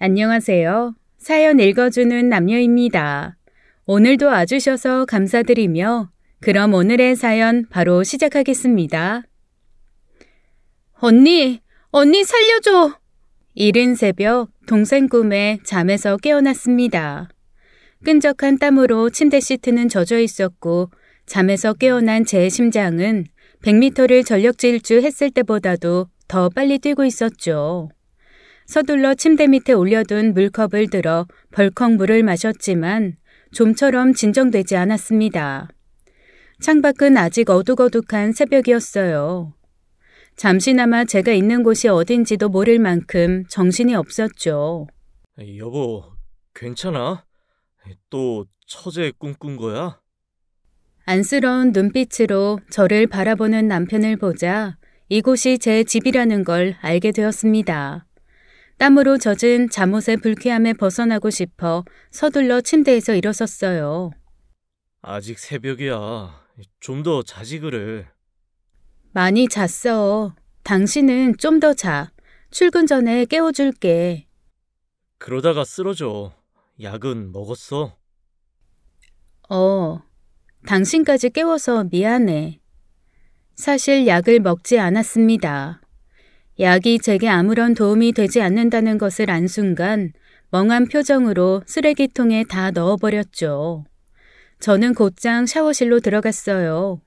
안녕하세요. 사연 읽어주는 남녀입니다. 오늘도 와주셔서 감사드리며 그럼 오늘의 사연 바로 시작하겠습니다. 언니 살려줘! 이른 새벽 동생 꿈에 잠에서 깨어났습니다. 끈적한 땀으로 침대 시트는 젖어 있었고 잠에서 깨어난 제 심장은 100m를 전력 질주했을 때보다도 더 빨리 뛰고 있었죠. 서둘러 침대 밑에 올려둔 물컵을 들어 벌컥 물을 마셨지만 좀처럼 진정되지 않았습니다. 창밖은 아직 어둑어둑한 새벽이었어요. 잠시나마 제가 있는 곳이 어딘지도 모를 만큼 정신이 없었죠. 여보, 괜찮아? 또 처제 꿈꾼 거야? 안쓰러운 눈빛으로 저를 바라보는 남편을 보자 이곳이 제 집이라는 걸 알게 되었습니다. 땀으로 젖은 잠옷의 불쾌함에 벗어나고 싶어 서둘러 침대에서 일어섰어요. 아직 새벽이야. 좀 더 자지 그래. 많이 잤어. 당신은 좀 더 자. 출근 전에 깨워줄게. 그러다가 쓰러져. 약은 먹었어? 당신까지 깨워서 미안해. 사실 약을 먹지 않았습니다. 약이 제게 아무런 도움이 되지 않는다는 것을 안 순간 멍한 표정으로 쓰레기통에 다 넣어버렸죠. 저는 곧장 샤워실로 들어갔어요.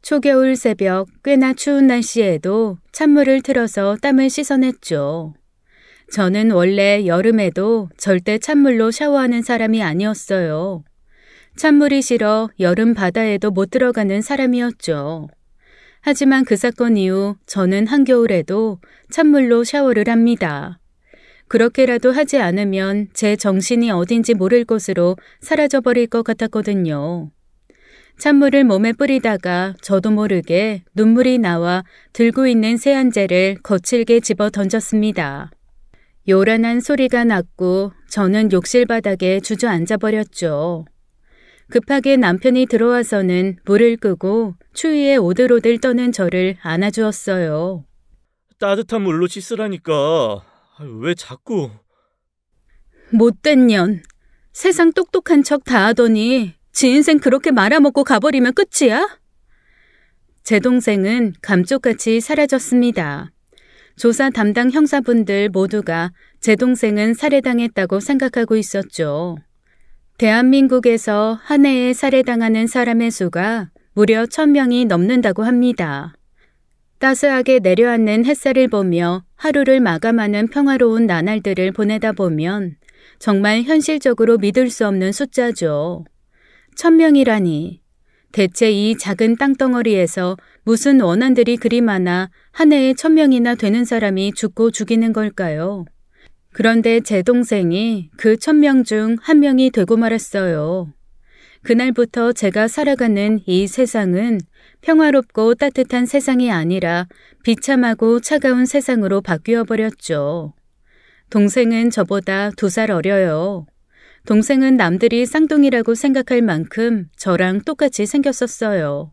초겨울 새벽 꽤나 추운 날씨에도 찬물을 틀어서 땀을 씻어냈죠. 저는 원래 여름에도 절대 찬물로 샤워하는 사람이 아니었어요. 찬물이 싫어 여름 바다에도 못 들어가는 사람이었죠. 하지만 그 사건 이후 저는 한겨울에도 찬물로 샤워를 합니다. 그렇게라도 하지 않으면 제 정신이 어딘지 모를 곳으로 사라져버릴 것 같았거든요. 찬물을 몸에 뿌리다가 저도 모르게 눈물이 나와 들고 있는 세안제를 거칠게 집어 던졌습니다. 요란한 소리가 났고 저는 욕실 바닥에 주저앉아 버렸죠. 급하게 남편이 들어와서는 물을 끄고 추위에 오들오들 떠는 저를 안아주었어요. 따뜻한 물로 씻으라니까. 왜 자꾸... 못된 년. 세상 똑똑한 척 다 하더니 지 인생 그렇게 말아먹고 가버리면 끝이야? 제 동생은 감쪽같이 사라졌습니다. 조사 담당 형사분들 모두가 제 동생은 살해당했다고 생각하고 있었죠. 대한민국에서 한 해에 살해당하는 사람의 수가 무려 1000명이 넘는다고 합니다. 따스하게 내려앉는 햇살을 보며 하루를 마감하는 평화로운 나날들을 보내다 보면 정말 현실적으로 믿을 수 없는 숫자죠. 1000명이라니. 대체 이 작은 땅덩어리에서 무슨 원한들이 그리 많아 한 해에 1000명이나 되는 사람이 죽고 죽이는 걸까요? 그런데 제 동생이 그 1000명 중 한 명이 되고 말았어요. 그날부터 제가 살아가는 이 세상은 평화롭고 따뜻한 세상이 아니라 비참하고 차가운 세상으로 바뀌어 버렸죠. 동생은 저보다 2살 어려요. 동생은 남들이 쌍둥이라고 생각할 만큼 저랑 똑같이 생겼었어요.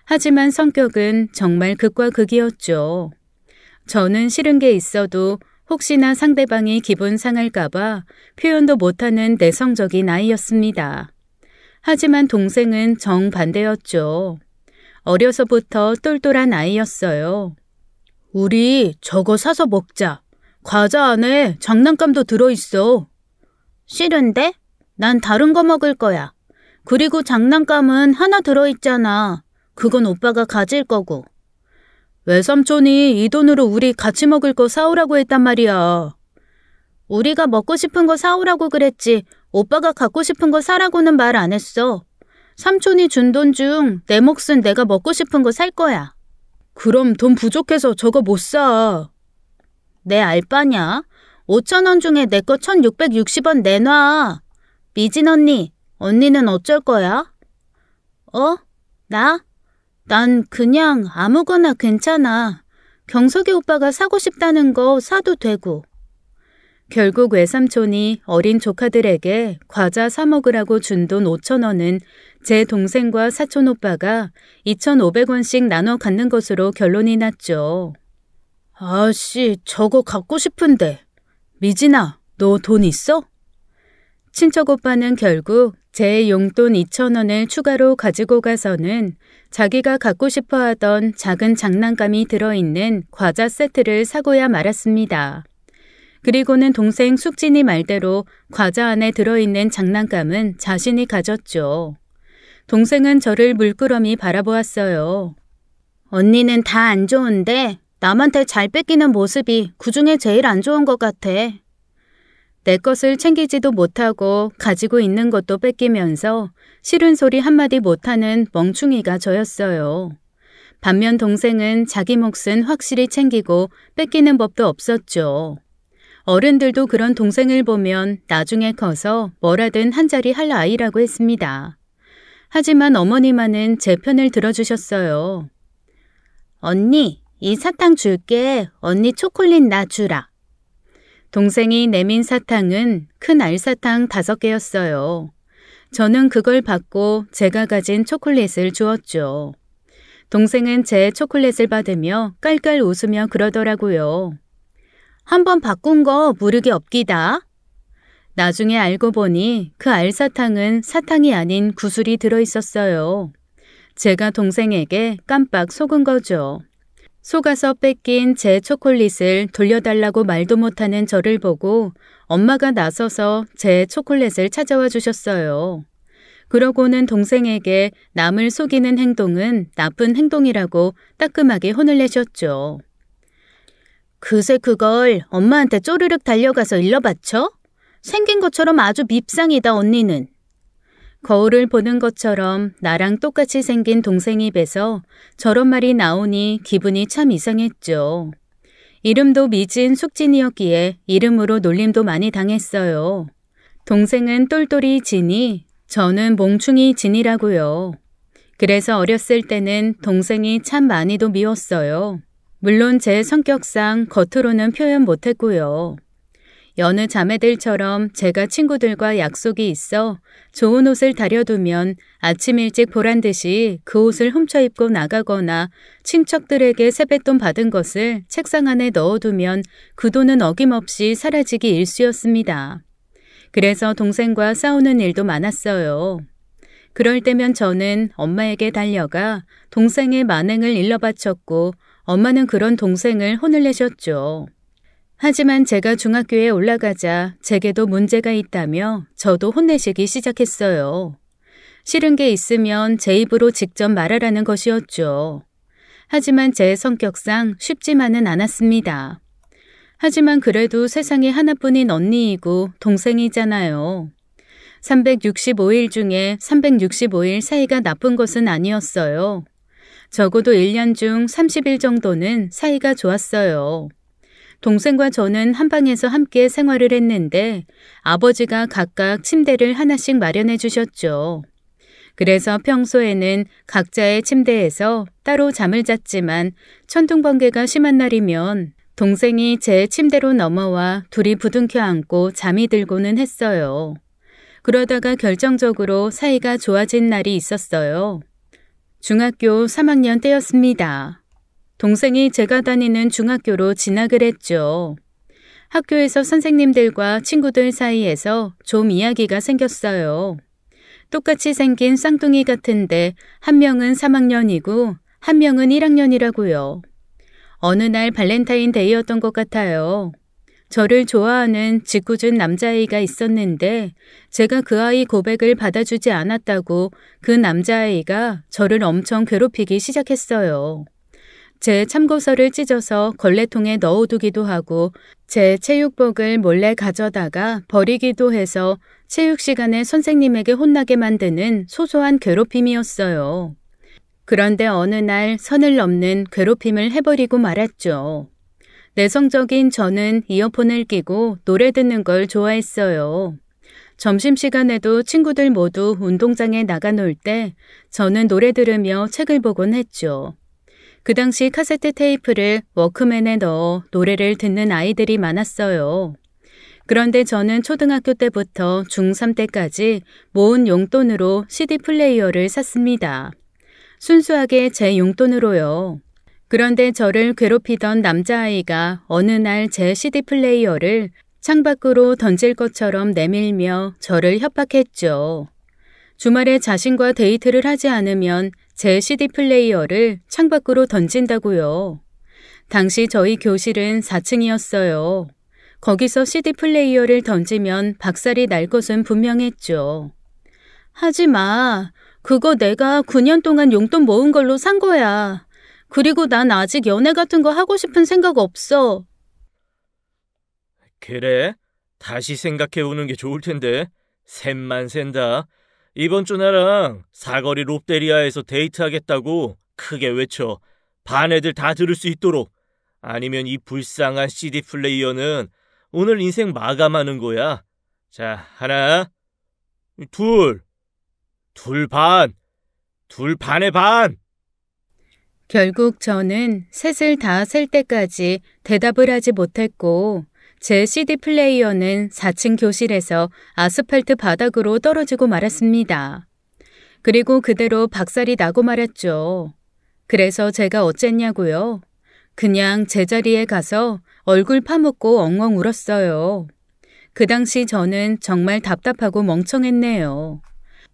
하지만 성격은 정말 극과 극이었죠. 저는 싫은 게 있어도 혹시나 상대방이 기분 상할까봐 표현도 못하는 내성적인 아이였습니다. 하지만 동생은 정반대였죠. 어려서부터 똘똘한 아이였어요. 우리 저거 사서 먹자. 과자 안에 장난감도 들어있어. 싫은데? 난 다른 거 먹을 거야. 그리고 장난감은 하나 들어있잖아. 그건 오빠가 가질 거고. 외삼촌이 이 돈으로 우리 같이 먹을 거 사오라고 했단 말이야. 우리가 먹고 싶은 거 사오라고 그랬지 오빠가 갖고 싶은 거 사라고는 말 안 했어. 삼촌이 준 돈 중 내 몫은 내가 먹고 싶은 거 살 거야. 그럼 돈 부족해서 저거 못 사. 내 알바냐? 5,000원 중에 내 거 1,660원 내놔. 미진 언니는 어쩔 거야? 나? 난 그냥 아무거나 괜찮아. 경석이 오빠가 사고 싶다는 거 사도 되고. 결국 외삼촌이 어린 조카들에게 과자 사 먹으라고 준 돈 5,000원은 제 동생과 사촌 오빠가 2,500원씩 나눠 갖는 것으로 결론이 났죠. 아씨, 저거 갖고 싶은데. 미진아, 너 돈 있어? 친척 오빠는 결국 제 용돈 2,000원을 추가로 가지고 가서는 자기가 갖고 싶어 하던 작은 장난감이 들어있는 과자 세트를 사고야 말았습니다. 그리고는 동생 숙진이 말대로 과자 안에 들어있는 장난감은 자신이 가졌죠. 동생은 저를 물끄러미 바라보았어요. 언니는 다 안 좋은데 남한테 잘 뺏기는 모습이 그중에 제일 안 좋은 것 같아. 내 것을 챙기지도 못하고 가지고 있는 것도 뺏기면서 싫은 소리 한마디 못하는 멍충이가 저였어요. 반면 동생은 자기 몫은 확실히 챙기고 뺏기는 법도 없었죠. 어른들도 그런 동생을 보면 나중에 커서 뭐라든 한 자리 할 아이라고 했습니다. 하지만 어머니만은 제 편을 들어주셨어요. 언니, 이 사탕 줄게. 언니 초콜릿 나 주라. 동생이 내민 사탕은 큰 알사탕 5개였어요. 저는 그걸 받고 제가 가진 초콜릿을 주었죠. 동생은 제 초콜릿을 받으며 깔깔 웃으며 그러더라고요. 한번 바꾼 거 무르기 없기다. 나중에 알고 보니 그 알사탕은 사탕이 아닌 구슬이 들어있었어요. 제가 동생에게 깜빡 속은 거죠. 속아서 뺏긴 제 초콜릿을 돌려달라고 말도 못하는 저를 보고 엄마가 나서서 제 초콜릿을 찾아와 주셨어요. 그러고는 동생에게 남을 속이는 행동은 나쁜 행동이라고 따끔하게 혼을 내셨죠. 그새 그걸 엄마한테 쪼르륵 달려가서 일러바쳐? 생긴 것처럼 아주 밉상이다 언니는. 거울을 보는 것처럼 나랑 똑같이 생긴 동생 입에서 저런 말이 나오니 기분이 참 이상했죠. 이름도 미진 숙진이었기에 이름으로 놀림도 많이 당했어요. 동생은 똘똘이 진이, 저는 몽충이 진이라고요. 그래서 어렸을 때는 동생이 참 많이도 미웠어요. 물론 제 성격상 겉으로는 표현 못했고요. 여느 자매들처럼 제가 친구들과 약속이 있어 좋은 옷을 다려두면 아침 일찍 보란 듯이 그 옷을 훔쳐 입고 나가거나 친척들에게 세뱃돈 받은 것을 책상 안에 넣어두면 그 돈은 어김없이 사라지기 일쑤였습니다. 그래서 동생과 싸우는 일도 많았어요. 그럴 때면 저는 엄마에게 달려가 동생의 만행을 일러바쳤고 엄마는 그런 동생을 혼을 내셨죠. 하지만 제가 중학교에 올라가자 제게도 문제가 있다며 저도 혼내시기 시작했어요. 싫은 게 있으면 제 입으로 직접 말하라는 것이었죠. 하지만 제 성격상 쉽지만은 않았습니다. 하지만 그래도 세상에 하나뿐인 언니이고 동생이잖아요. 365일 중에 365일 사이가 나쁜 것은 아니었어요. 적어도 1년 중 30일 정도는 사이가 좋았어요. 동생과 저는 한 방에서 함께 생활을 했는데 아버지가 각각 침대를 하나씩 마련해 주셨죠. 그래서 평소에는 각자의 침대에서 따로 잠을 잤지만 천둥번개가 심한 날이면 동생이 제 침대로 넘어와 둘이 부둥켜 안고 잠이 들고는 했어요. 그러다가 결정적으로 사이가 좋아진 날이 있었어요. 중학교 3학년 때였습니다. 동생이 제가 다니는 중학교로 진학을 했죠. 학교에서 선생님들과 친구들 사이에서 좀 이야기가 생겼어요. 똑같이 생긴 쌍둥이 같은데 한 명은 3학년이고 한 명은 1학년이라고요. 어느 날 발렌타인데이였던 것 같아요. 저를 좋아하는 짓궂은 남자아이가 있었는데 제가 그 아이 고백을 받아주지 않았다고 그 남자아이가 저를 엄청 괴롭히기 시작했어요. 제 참고서를 찢어서 걸레통에 넣어두기도 하고 제 체육복을 몰래 가져다가 버리기도 해서 체육 시간에 선생님에게 혼나게 만드는 소소한 괴롭힘이었어요. 그런데 어느 날 선을 넘는 괴롭힘을 해버리고 말았죠. 내성적인 저는 이어폰을 끼고 노래 듣는 걸 좋아했어요. 점심시간에도 친구들 모두 운동장에 나가 놀 때 저는 노래 들으며 책을 보곤 했죠. 그 당시 카세트 테이프를 워크맨에 넣어 노래를 듣는 아이들이 많았어요. 그런데 저는 초등학교 때부터 중3 때까지 모은 용돈으로 CD 플레이어를 샀습니다. 순수하게 제 용돈으로요. 그런데 저를 괴롭히던 남자아이가 어느 날 제 CD 플레이어를 창밖으로 던질 것처럼 내밀며 저를 협박했죠. 주말에 자신과 데이트를 하지 않으면 제 CD 플레이어를 창밖으로 던진다고요. 당시 저희 교실은 4층이었어요. 거기서 CD 플레이어를 던지면 박살이 날 것은 분명했죠. 하지 마. 그거 내가 9년 동안 용돈 모은 걸로 산 거야. 그리고 난 아직 연애 같은 거 하고 싶은 생각 없어. 그래? 다시 생각해보는 게 좋을 텐데. 샘만 샌다. 이번 주 나랑 사거리 롯데리아에서 데이트하겠다고 크게 외쳐. 반 애들 다 들을 수 있도록. 아니면 이 불쌍한 CD 플레이어는 오늘 인생 마감하는 거야. 자, 하나, 둘 반, 둘 반의 반. 결국 저는 셋을 다 셀 때까지 대답을 하지 못했고 제 CD 플레이어는 4층 교실에서 아스팔트 바닥으로 떨어지고 말았습니다. 그리고 그대로 박살이 나고 말았죠. 그래서 제가 어쨌냐고요? 그냥 제자리에 가서 얼굴 파묻고 엉엉 울었어요. 그 당시 저는 정말 답답하고 멍청했네요.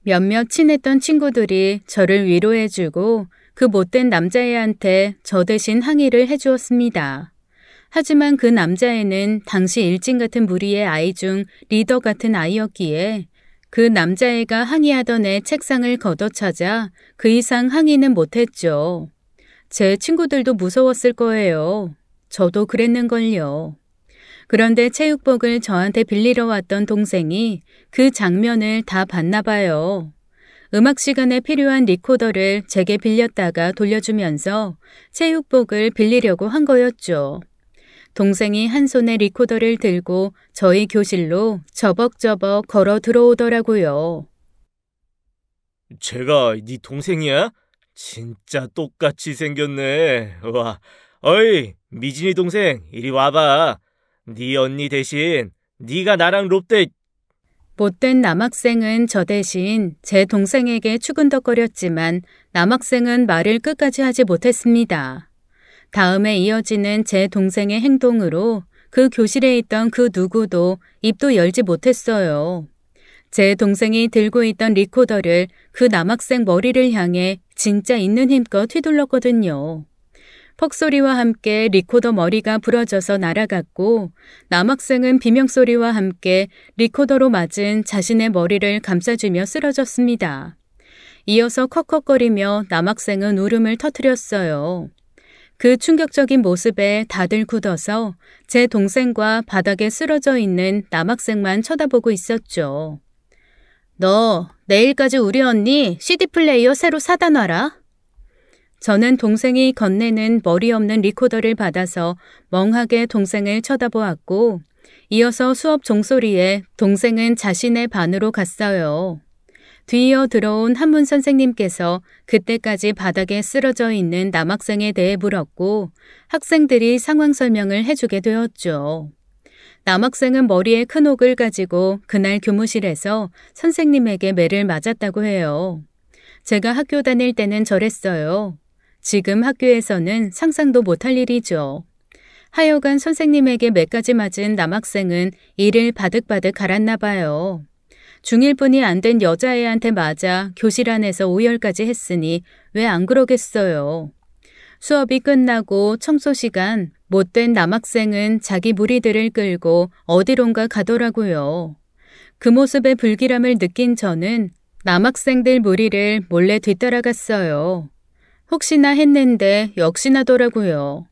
몇몇 친했던 친구들이 저를 위로해주고 그 못된 남자애한테 저 대신 항의를 해주었습니다. 하지만 그 남자애는 당시 일진 같은 무리의 아이 중 리더 같은 아이였기에 그 남자애가 항의하던 애 책상을 걷어차자 그 이상 항의는 못했죠. 제 친구들도 무서웠을 거예요. 저도 그랬는걸요. 그런데 체육복을 저한테 빌리러 왔던 동생이 그 장면을 다 봤나 봐요. 음악 시간에 필요한 리코더를 제게 빌렸다가 돌려주면서 체육복을 빌리려고 한 거였죠. 동생이 한 손에 리코더를 들고 저희 교실로 저벅저벅 걸어 들어오더라고요. 제가 네 동생이야? 진짜 똑같이 생겼네. 와, 어이, 미진이 동생, 이리 와봐. 네 언니 대신 네가 나랑 롯데... 못된 남학생은 저 대신 제 동생에게 추근덕거렸지만 남학생은 말을 끝까지 하지 못했습니다. 다음에 이어지는 제 동생의 행동으로 그 교실에 있던 그 누구도 입도 열지 못했어요. 제 동생이 들고 있던 리코더를 그 남학생 머리를 향해 진짜 있는 힘껏 휘둘렀거든요. 퍽소리와 함께 리코더 머리가 부러져서 날아갔고 남학생은 비명소리와 함께 리코더로 맞은 자신의 머리를 감싸주며 쓰러졌습니다. 이어서 컥컥거리며 남학생은 울음을 터뜨렸어요. 그 충격적인 모습에 다들 굳어서 제 동생과 바닥에 쓰러져 있는 남학생만 쳐다보고 있었죠. 너 내일까지 우리 언니 CD 플레이어 새로 사다 놔라. 저는 동생이 건네는 머리 없는 리코더를 받아서 멍하게 동생을 쳐다보았고 이어서 수업 종소리에 동생은 자신의 반으로 갔어요. 뒤이어 들어온 한문 선생님께서 그때까지 바닥에 쓰러져 있는 남학생에 대해 물었고 학생들이 상황 설명을 해주게 되었죠. 남학생은 머리에 큰 혹을 가지고 그날 교무실에서 선생님에게 매를 맞았다고 해요. 제가 학교 다닐 때는 저랬어요. 지금 학교에서는 상상도 못할 일이죠. 하여간 선생님에게 매까지 맞은 남학생은 이를 바득바득 갈았나 봐요. 중1뿐이 안 된 여자애한테 맞아 교실 안에서 오열까지 했으니 왜 안 그러겠어요. 수업이 끝나고 청소 시간 못된 남학생은 자기 무리들을 끌고 어디론가 가더라고요. 그 모습에 불길함을 느낀 저는 남학생들 무리를 몰래 뒤따라갔어요. 혹시나 했는데 역시나더라고요.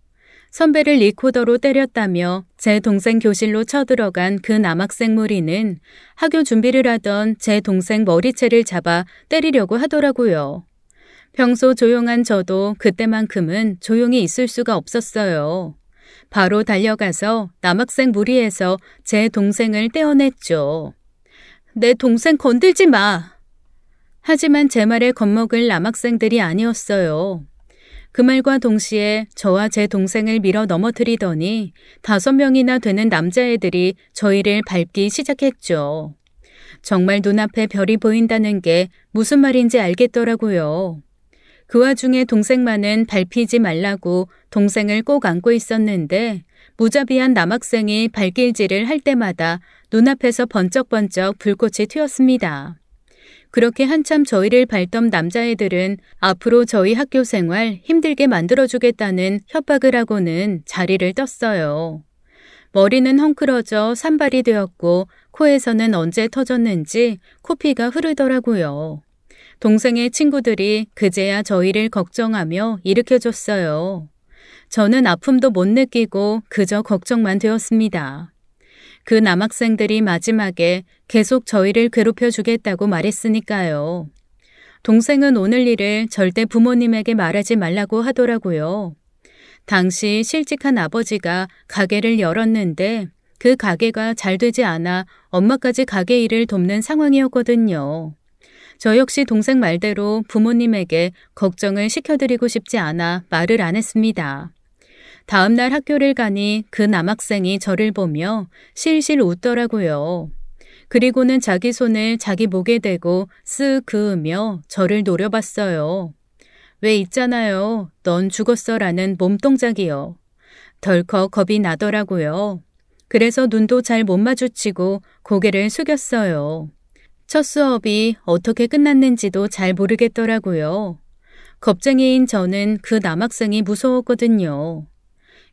선배를 리코더로 때렸다며 제 동생 교실로 쳐들어간 그 남학생 무리는 학교 준비를 하던 제 동생 머리채를 잡아 때리려고 하더라고요. 평소 조용한 저도 그때만큼은 조용히 있을 수가 없었어요. 바로 달려가서 남학생 무리에서 제 동생을 떼어냈죠. 내 동생 건들지 마! 하지만 제 말에 겁먹을 남학생들이 아니었어요. 그 말과 동시에 저와 제 동생을 밀어 넘어뜨리더니 5명이나 되는 남자애들이 저희를 밟기 시작했죠. 정말 눈앞에 별이 보인다는 게 무슨 말인지 알겠더라고요. 그 와중에 동생만은 밟히지 말라고 동생을 꼭 안고 있었는데 무자비한 남학생이 발길질을 할 때마다 눈앞에서 번쩍번쩍 불꽃이 튀었습니다. 그렇게 한참 저희를 밟던 남자애들은 앞으로 저희 학교 생활 힘들게 만들어주겠다는 협박을 하고는 자리를 떴어요. 머리는 헝클어져 산발이 되었고 코에서는 언제 터졌는지 코피가 흐르더라고요. 동생의 친구들이 그제야 저희를 걱정하며 일으켜줬어요. 저는 아픔도 못 느끼고 그저 걱정만 되었습니다. 그 남학생들이 마지막에 계속 저희를 괴롭혀 주겠다고 말했으니까요. 동생은 오늘 일을 절대 부모님에게 말하지 말라고 하더라고요. 당시 실직한 아버지가 가게를 열었는데 그 가게가 잘 되지 않아 엄마까지 가게 일을 돕는 상황이었거든요. 저 역시 동생 말대로 부모님에게 걱정을 시켜드리고 싶지 않아 말을 안 했습니다. 다음 날 학교를 가니 그 남학생이 저를 보며 실실 웃더라고요. 그리고는 자기 손을 자기 목에 대고 쓱 그으며 저를 노려봤어요. 왜 있잖아요. 넌 죽었어라는 몸동작이요. 덜컥 겁이 나더라고요. 그래서 눈도 잘 못 마주치고 고개를 숙였어요. 첫 수업이 어떻게 끝났는지도 잘 모르겠더라고요. 겁쟁이인 저는 그 남학생이 무서웠거든요.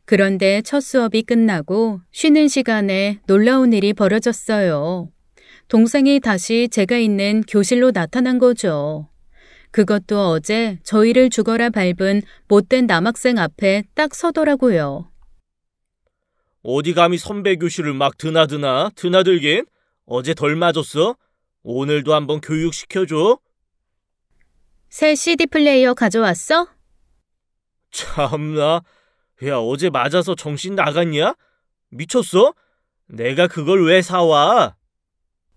그런데 첫 수업이 끝나고 쉬는 시간에 놀라운 일이 벌어졌어요. 동생이 다시 제가 있는 교실로 나타난 거죠. 그것도 어제 저희를 죽어라 밟은 못된 남학생 앞에 딱 서더라고요. 어디 감히 선배 교실을 막 드나들긴? 어제 덜 맞았어? 오늘도 한번 교육시켜줘. 새 CD 플레이어 가져왔어? 참나. 야, 어제 맞아서 정신 나갔냐? 미쳤어? 내가 그걸 왜 사와?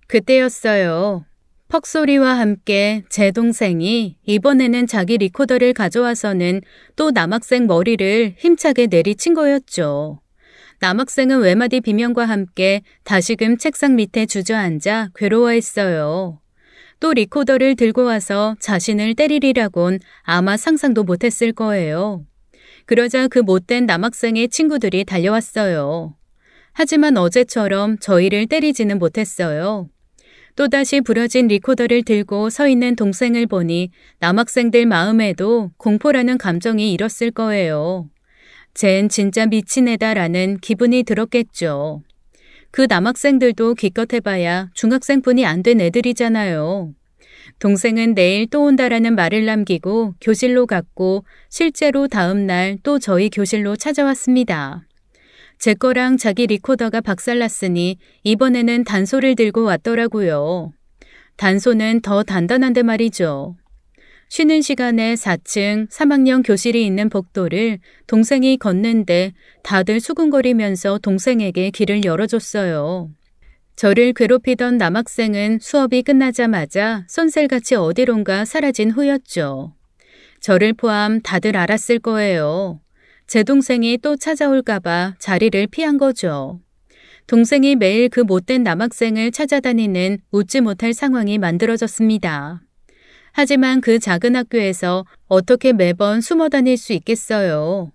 그때였어요. 퍽소리와 함께 제 동생이 이번에는 자기 리코더를 가져와서는 또 남학생 머리를 힘차게 내리친 거였죠. 남학생은 외마디 비명과 함께 다시금 책상 밑에 주저앉아 괴로워했어요. 또 리코더를 들고 와서 자신을 때리리라곤 아마 상상도 못했을 거예요. 그러자 그 못된 남학생의 친구들이 달려왔어요. 하지만 어제처럼 저희를 때리지는 못했어요. 또다시 부러진 리코더를 들고 서 있는 동생을 보니 남학생들 마음에도 공포라는 감정이 일었을 거예요. 쟨 진짜 미친 애다라는 기분이 들었겠죠. 그 남학생들도 기껏 해봐야 중학생뿐이 안 된 애들이잖아요. 동생은 내일 또 온다라는 말을 남기고 교실로 갔고 실제로 다음 날 또 저희 교실로 찾아왔습니다. 제 거랑 자기 리코더가 박살났으니 이번에는 단소를 들고 왔더라고요. 단소는 더 단단한데 말이죠. 쉬는 시간에 4층 3학년 교실이 있는 복도를 동생이 걷는데 다들 수군거리면서 동생에게 길을 열어줬어요. 저를 괴롭히던 남학생은 수업이 끝나자마자 쏜살같이 어디론가 사라진 후였죠. 저를 포함 다들 알았을 거예요. 제 동생이 또 찾아올까봐 자리를 피한 거죠. 동생이 매일 그 못된 남학생을 찾아다니는 웃지 못할 상황이 만들어졌습니다. 하지만 그 작은 학교에서 어떻게 매번 숨어 다닐 수 있겠어요.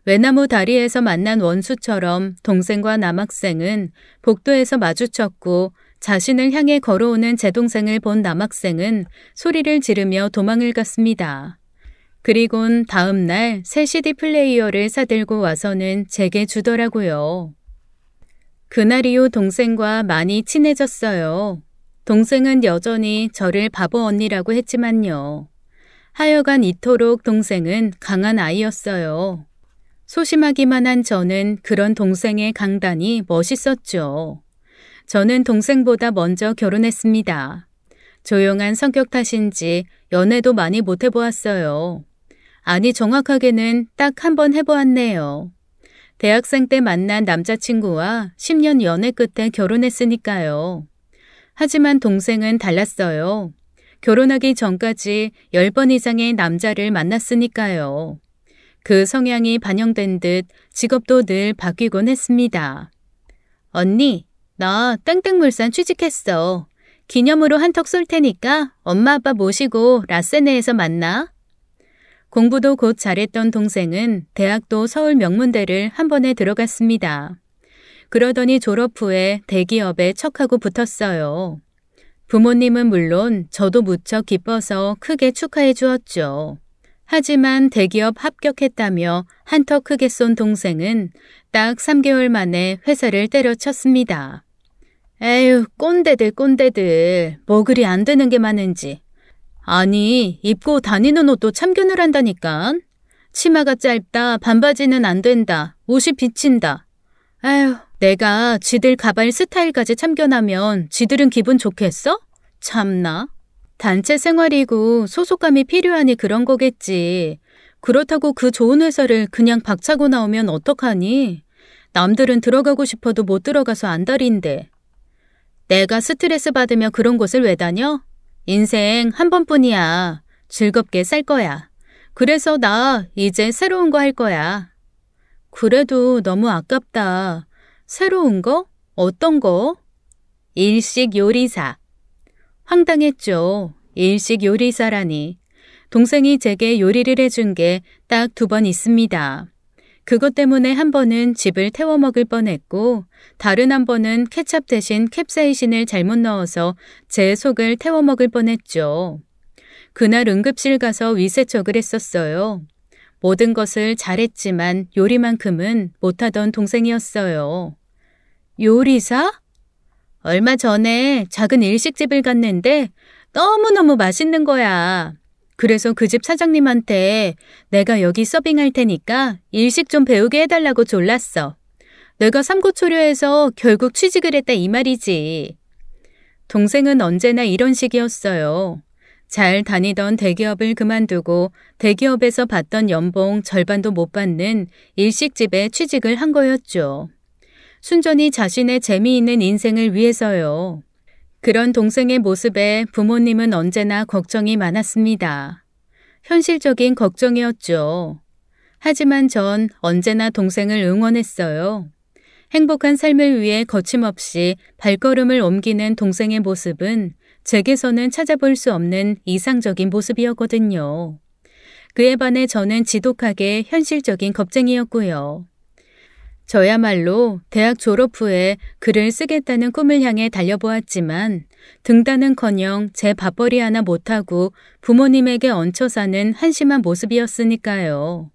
외나무 다리에서 만난 원수처럼 동생과 남학생은 복도에서 마주쳤고 자신을 향해 걸어오는 제 동생을 본 남학생은 소리를 지르며 도망을 갔습니다. 그리곤 다음 날 새 CD 플레이어를 사들고 와서는 제게 주더라고요. 그날 이후 동생과 많이 친해졌어요. 동생은 여전히 저를 바보 언니라고 했지만요. 하여간 이토록 동생은 강한 아이였어요. 소심하기만 한 저는 그런 동생의 강단이 멋있었죠. 저는 동생보다 먼저 결혼했습니다. 조용한 성격 탓인지 연애도 많이 못 해보았어요. 아니 정확하게는 딱 한 번 해보았네요. 대학생 때 만난 남자친구와 10년 연애 끝에 결혼했으니까요. 하지만 동생은 달랐어요. 결혼하기 전까지 10번 이상의 남자를 만났으니까요. 그 성향이 반영된 듯 직업도 늘 바뀌곤 했습니다. 언니, 나 땡땡물산 취직했어. 기념으로 한턱 쏠 테니까 엄마 아빠 모시고 라세네에서 만나. 공부도 곧 잘했던 동생은 대학도 서울 명문대를 한 번에 들어갔습니다. 그러더니 졸업 후에 대기업에 척하고 붙었어요. 부모님은 물론 저도 무척 기뻐서 크게 축하해 주었죠. 하지만 대기업 합격했다며 한턱 크게 쏜 동생은 딱 3개월 만에 회사를 때려쳤습니다. 에휴, 꼰대들. 뭐 그리 안 되는 게 많은지. 아니, 입고 다니는 옷도 참견을 한다니까. 치마가 짧다, 반바지는 안 된다, 옷이 비친다. 에휴, 내가 지들 가발 스타일까지 참견하면 지들은 기분 좋겠어? 참나. 단체 생활이고 소속감이 필요하니 그런 거겠지. 그렇다고 그 좋은 회사를 그냥 박차고 나오면 어떡하니? 남들은 들어가고 싶어도 못 들어가서 안달인데. 내가 스트레스 받으며 그런 곳을 왜 다녀? 인생 한 번뿐이야. 즐겁게 살 거야. 그래서 나 이제 새로운 거 할 거야. 그래도 너무 아깝다. 새로운 거? 어떤 거? 일식 요리사. 황당했죠. 일식 요리사라니. 동생이 제게 요리를 해준 게 딱 2번 있습니다. 그것 때문에 한 번은 집을 태워 먹을 뻔했고 다른 한 번은 케찹 대신 캡사이신을 잘못 넣어서 제 속을 태워 먹을 뻔했죠. 그날 응급실 가서 위세척을 했었어요. 모든 것을 잘했지만 요리만큼은 못하던 동생이었어요. 요리사? 얼마 전에 작은 일식집을 갔는데 너무너무 맛있는 거야. 그래서 그 집 사장님한테 내가 여기 서빙할 테니까 일식 좀 배우게 해달라고 졸랐어. 내가 삼고초려해서 결국 취직을 했다 이 말이지. 동생은 언제나 이런 식이었어요. 잘 다니던 대기업을 그만두고 대기업에서 받던 연봉 절반도 못 받는 일식집에 취직을 한 거였죠. 순전히 자신의 재미있는 인생을 위해서요. 그런 동생의 모습에 부모님은 언제나 걱정이 많았습니다. 현실적인 걱정이었죠. 하지만 전 언제나 동생을 응원했어요. 행복한 삶을 위해 거침없이 발걸음을 옮기는 동생의 모습은 제게서는 찾아볼 수 없는 이상적인 모습이었거든요. 그에 반해 저는 지독하게 현실적인 겁쟁이였고요. 저야말로 대학 졸업 후에 글을 쓰겠다는 꿈을 향해 달려보았지만 등단은커녕 제 밥벌이 하나 못하고 부모님에게 얹혀 사는 한심한 모습이었으니까요.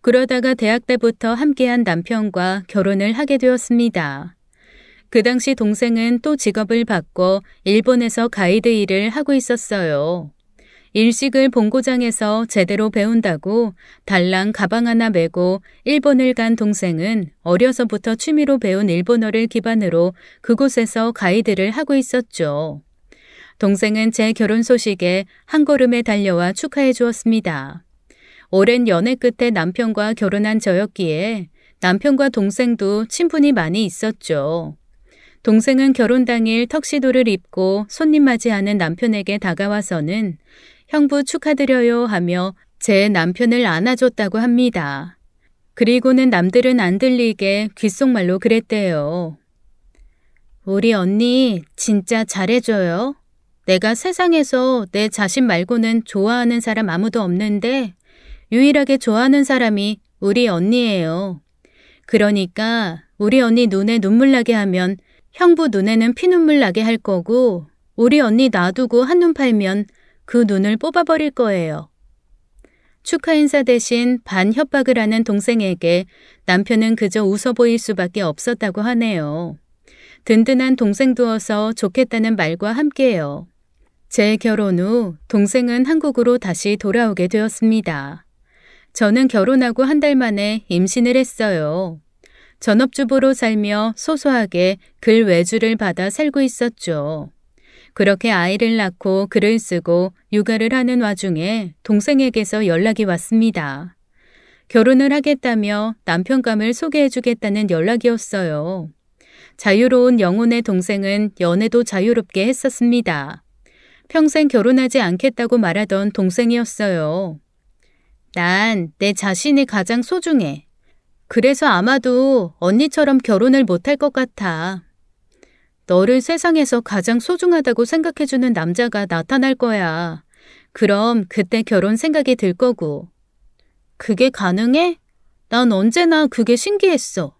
그러다가 대학 때부터 함께한 남편과 결혼을 하게 되었습니다. 그 당시 동생은 또 직업을 바꿔 일본에서 가이드 일을 하고 있었어요. 일식을 본고장에서 제대로 배운다고 달랑 가방 하나 메고 일본을 간 동생은 어려서부터 취미로 배운 일본어를 기반으로 그곳에서 가이드를 하고 있었죠. 동생은 제 결혼 소식에 한 걸음에 달려와 축하해 주었습니다. 오랜 연애 끝에 남편과 결혼한 저였기에 남편과 동생도 친분이 많이 있었죠. 동생은 결혼 당일 턱시도를 입고 손님 맞이하는 남편에게 다가와서는 형부 축하드려요 하며 제 남편을 안아줬다고 합니다. 그리고는 남들은 안 들리게 귓속말로 그랬대요. 우리 언니 진짜 잘해줘요. 내가 세상에서 내 자신 말고는 좋아하는 사람 아무도 없는데 유일하게 좋아하는 사람이 우리 언니예요. 그러니까 우리 언니 눈에 눈물 나게 하면 형부 눈에는 피눈물 나게 할 거고 우리 언니 놔두고 한눈 팔면 그 눈을 뽑아버릴 거예요. 축하 인사 대신 반협박을 하는 동생에게 남편은 그저 웃어 보일 수밖에 없었다고 하네요. 든든한 동생 두어서 좋겠다는 말과 함께요. 제 결혼 후 동생은 한국으로 다시 돌아오게 되었습니다. 저는 결혼하고 한 달 만에 임신을 했어요. 전업주부로 살며 소소하게 글 외주를 받아 살고 있었죠. 그렇게 아이를 낳고 글을 쓰고 육아를 하는 와중에 동생에게서 연락이 왔습니다. 결혼을 하겠다며 남편감을 소개해주겠다는 연락이었어요. 자유로운 영혼의 동생은 연애도 자유롭게 했었습니다. 평생 결혼하지 않겠다고 말하던 동생이었어요. 난 내 자신이 가장 소중해. 그래서 아마도 언니처럼 결혼을 못할 것 같아. 너를 세상에서 가장 소중하다고 생각해주는 남자가 나타날 거야. 그럼 그때 결혼 생각이 들 거고. 그게 가능해? 난 언제나 그게 신기했어.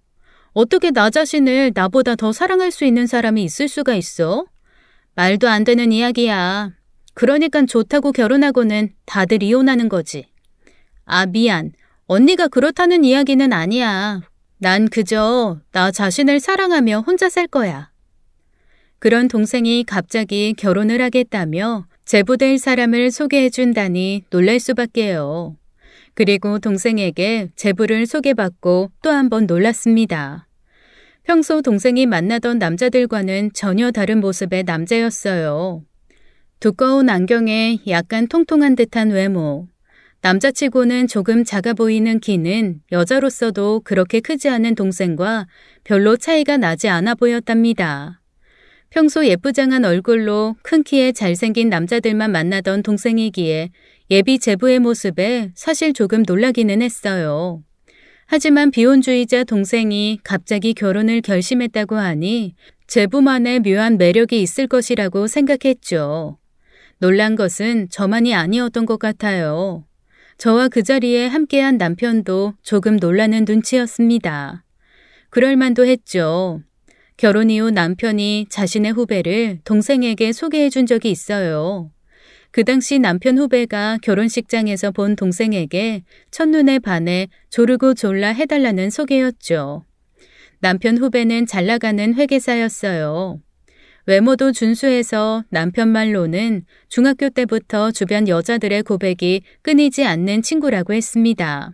어떻게 나 자신을 나보다 더 사랑할 수 있는 사람이 있을 수가 있어? 말도 안 되는 이야기야. 그러니까 좋다고 결혼하고는 다들 이혼하는 거지. 아, 미안. 언니가 그렇다는 이야기는 아니야. 난 그저 나 자신을 사랑하며 혼자 살 거야. 그런 동생이 갑자기 결혼을 하겠다며 제부될 사람을 소개해준다니 놀랄 수밖에요. 그리고 동생에게 제부를 소개받고 또 한 번 놀랐습니다. 평소 동생이 만나던 남자들과는 전혀 다른 모습의 남자였어요. 두꺼운 안경에 약간 통통한 듯한 외모, 남자치고는 조금 작아 보이는 키는 여자로서도 그렇게 크지 않은 동생과 별로 차이가 나지 않아 보였답니다. 평소 예쁘장한 얼굴로 큰 키에 잘생긴 남자들만 만나던 동생이기에 예비 제부의 모습에 사실 조금 놀라기는 했어요. 하지만 비혼주의자 동생이 갑자기 결혼을 결심했다고 하니 제부만의 묘한 매력이 있을 것이라고 생각했죠. 놀란 것은 저만이 아니었던 것 같아요. 저와 그 자리에 함께한 남편도 조금 놀라는 눈치였습니다. 그럴만도 했죠. 결혼 이후 남편이 자신의 후배를 동생에게 소개해 준 적이 있어요. 그 당시 남편 후배가 결혼식장에서 본 동생에게 첫눈에 반해 조르고 졸라 해달라는 소개였죠. 남편 후배는 잘나가는 회계사였어요. 외모도 준수해서 남편 말로는 중학교 때부터 주변 여자들의 고백이 끊이지 않는 친구라고 했습니다.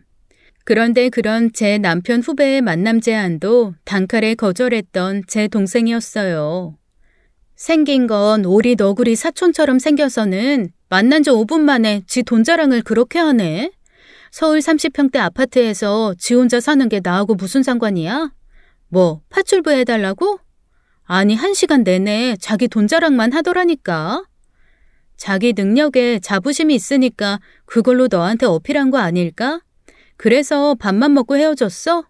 그런데 그런 제 남편 후배의 만남 제안도 단칼에 거절했던 제 동생이었어요. 생긴 건 오리 너구리 사촌처럼 생겨서는 만난 지 5분 만에 지 돈 자랑을 그렇게 하네. 서울 30평대 아파트에서 지 혼자 사는 게 나하고 무슨 상관이야? 뭐 파출부 해달라고? 아니 1시간 내내 자기 돈 자랑만 하더라니까. 자기 능력에 자부심이 있으니까 그걸로 너한테 어필한 거 아닐까? 그래서 밥만 먹고 헤어졌어?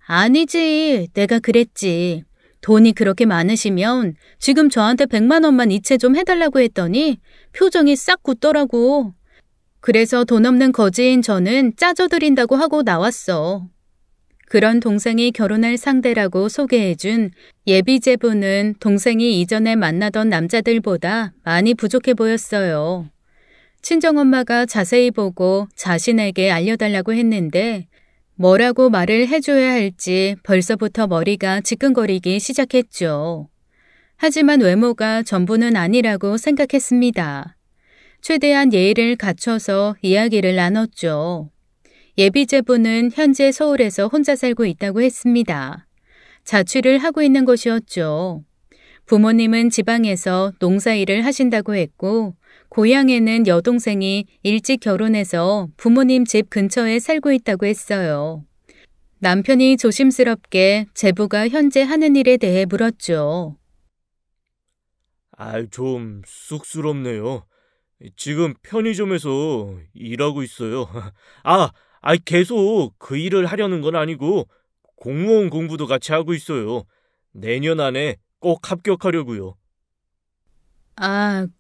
아니지, 내가 그랬지. 돈이 그렇게 많으시면 지금 저한테 100만 원만 이체 좀 해달라고 했더니 표정이 싹 굳더라고. 그래서 돈 없는 거지인 저는 짜져드린다고 하고 나왔어. 그런 동생이 결혼할 상대라고 소개해준 예비제부는 동생이 이전에 만나던 남자들보다 많이 부족해 보였어요. 친정엄마가 자세히 보고 자신에게 알려달라고 했는데 뭐라고 말을 해줘야 할지 벌써부터 머리가 지끈거리기 시작했죠. 하지만 외모가 전부는 아니라고 생각했습니다. 최대한 예의를 갖춰서 이야기를 나눴죠. 예비제부는 현재 서울에서 혼자 살고 있다고 했습니다. 자취를 하고 있는 것이었죠. 부모님은 지방에서 농사일을 하신다고 했고 고향에는 여동생이 일찍 결혼해서 부모님 집 근처에 살고 있다고 했어요. 남편이 조심스럽게 제부가 현재 하는 일에 대해 물었죠. 좀 쑥스럽네요. 지금 편의점에서 일하고 있어요. 계속 그 일을 하려는 건 아니고 공무원 공부도 같이 하고 있어요. 내년 안에 꼭 합격하려고요.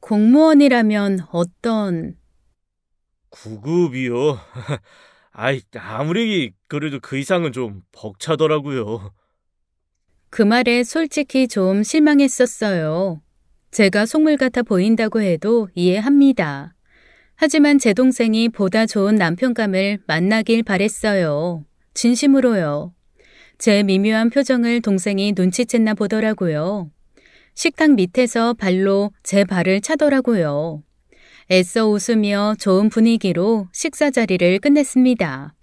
공무원이라면 어떤... 9급이요. 아무리 그래도 그 이상은 좀 벅차더라고요. 그 말에 솔직히 좀 실망했었어요. 제가 속물 같아 보인다고 해도 이해합니다. 하지만 제 동생이 보다 좋은 남편감을 만나길 바랬어요. 진심으로요. 제 미묘한 표정을 동생이 눈치챘나 보더라고요. 식탁 밑에서 발로 제 발을 차더라고요. 애써 웃으며 좋은 분위기로 식사 자리를 끝냈습니다.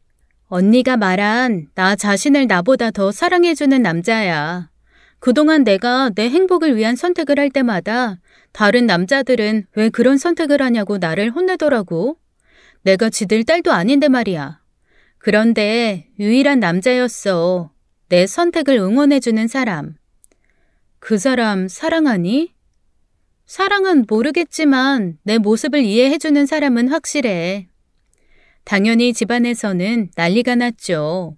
언니가 말한 나 자신을 나보다 더 사랑해주는 남자야. 그동안 내가 내 행복을 위한 선택을 할 때마다 다른 남자들은 왜 그런 선택을 하냐고 나를 혼내더라고. 내가 지들 딸도 아닌데 말이야. 그런데 유일한 남자였어. 내 선택을 응원해주는 사람. 그 사람 사랑하니? 사랑은 모르겠지만 내 모습을 이해해주는 사람은 확실해. 당연히 집안에서는 난리가 났죠.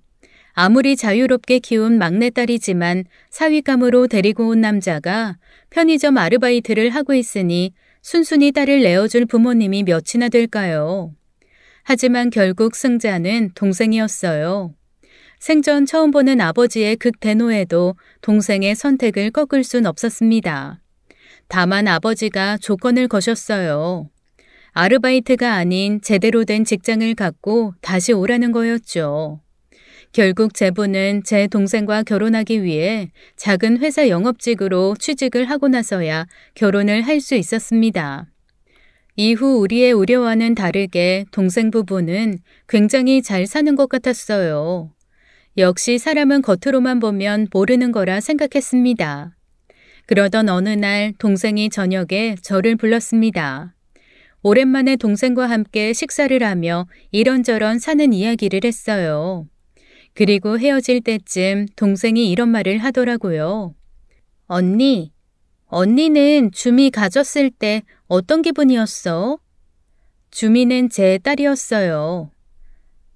아무리 자유롭게 키운 막내딸이지만 사위감으로 데리고 온 남자가 편의점 아르바이트를 하고 있으니 순순히 딸을 내어줄 부모님이 몇이나 될까요? 하지만 결국 승자는 동생이었어요. 생전 처음 보는 아버지의 극대노에도 동생의 선택을 꺾을 순 없었습니다. 다만 아버지가 조건을 거셨어요. 아르바이트가 아닌 제대로 된 직장을 갖고 다시 오라는 거였죠. 결국 제부는 제 동생과 결혼하기 위해 작은 회사 영업직으로 취직을 하고 나서야 결혼을 할 수 있었습니다. 이후 우리의 우려와는 다르게 동생 부부는 굉장히 잘 사는 것 같았어요. 역시 사람은 겉으로만 보면 모르는 거라 생각했습니다. 그러던 어느 날 동생이 저녁에 저를 불렀습니다. 오랜만에 동생과 함께 식사를 하며 이런저런 사는 이야기를 했어요. 그리고 헤어질 때쯤 동생이 이런 말을 하더라고요. 언니는 주미 가졌을 때 어떤 기분이었어? 주미는 제 딸이었어요.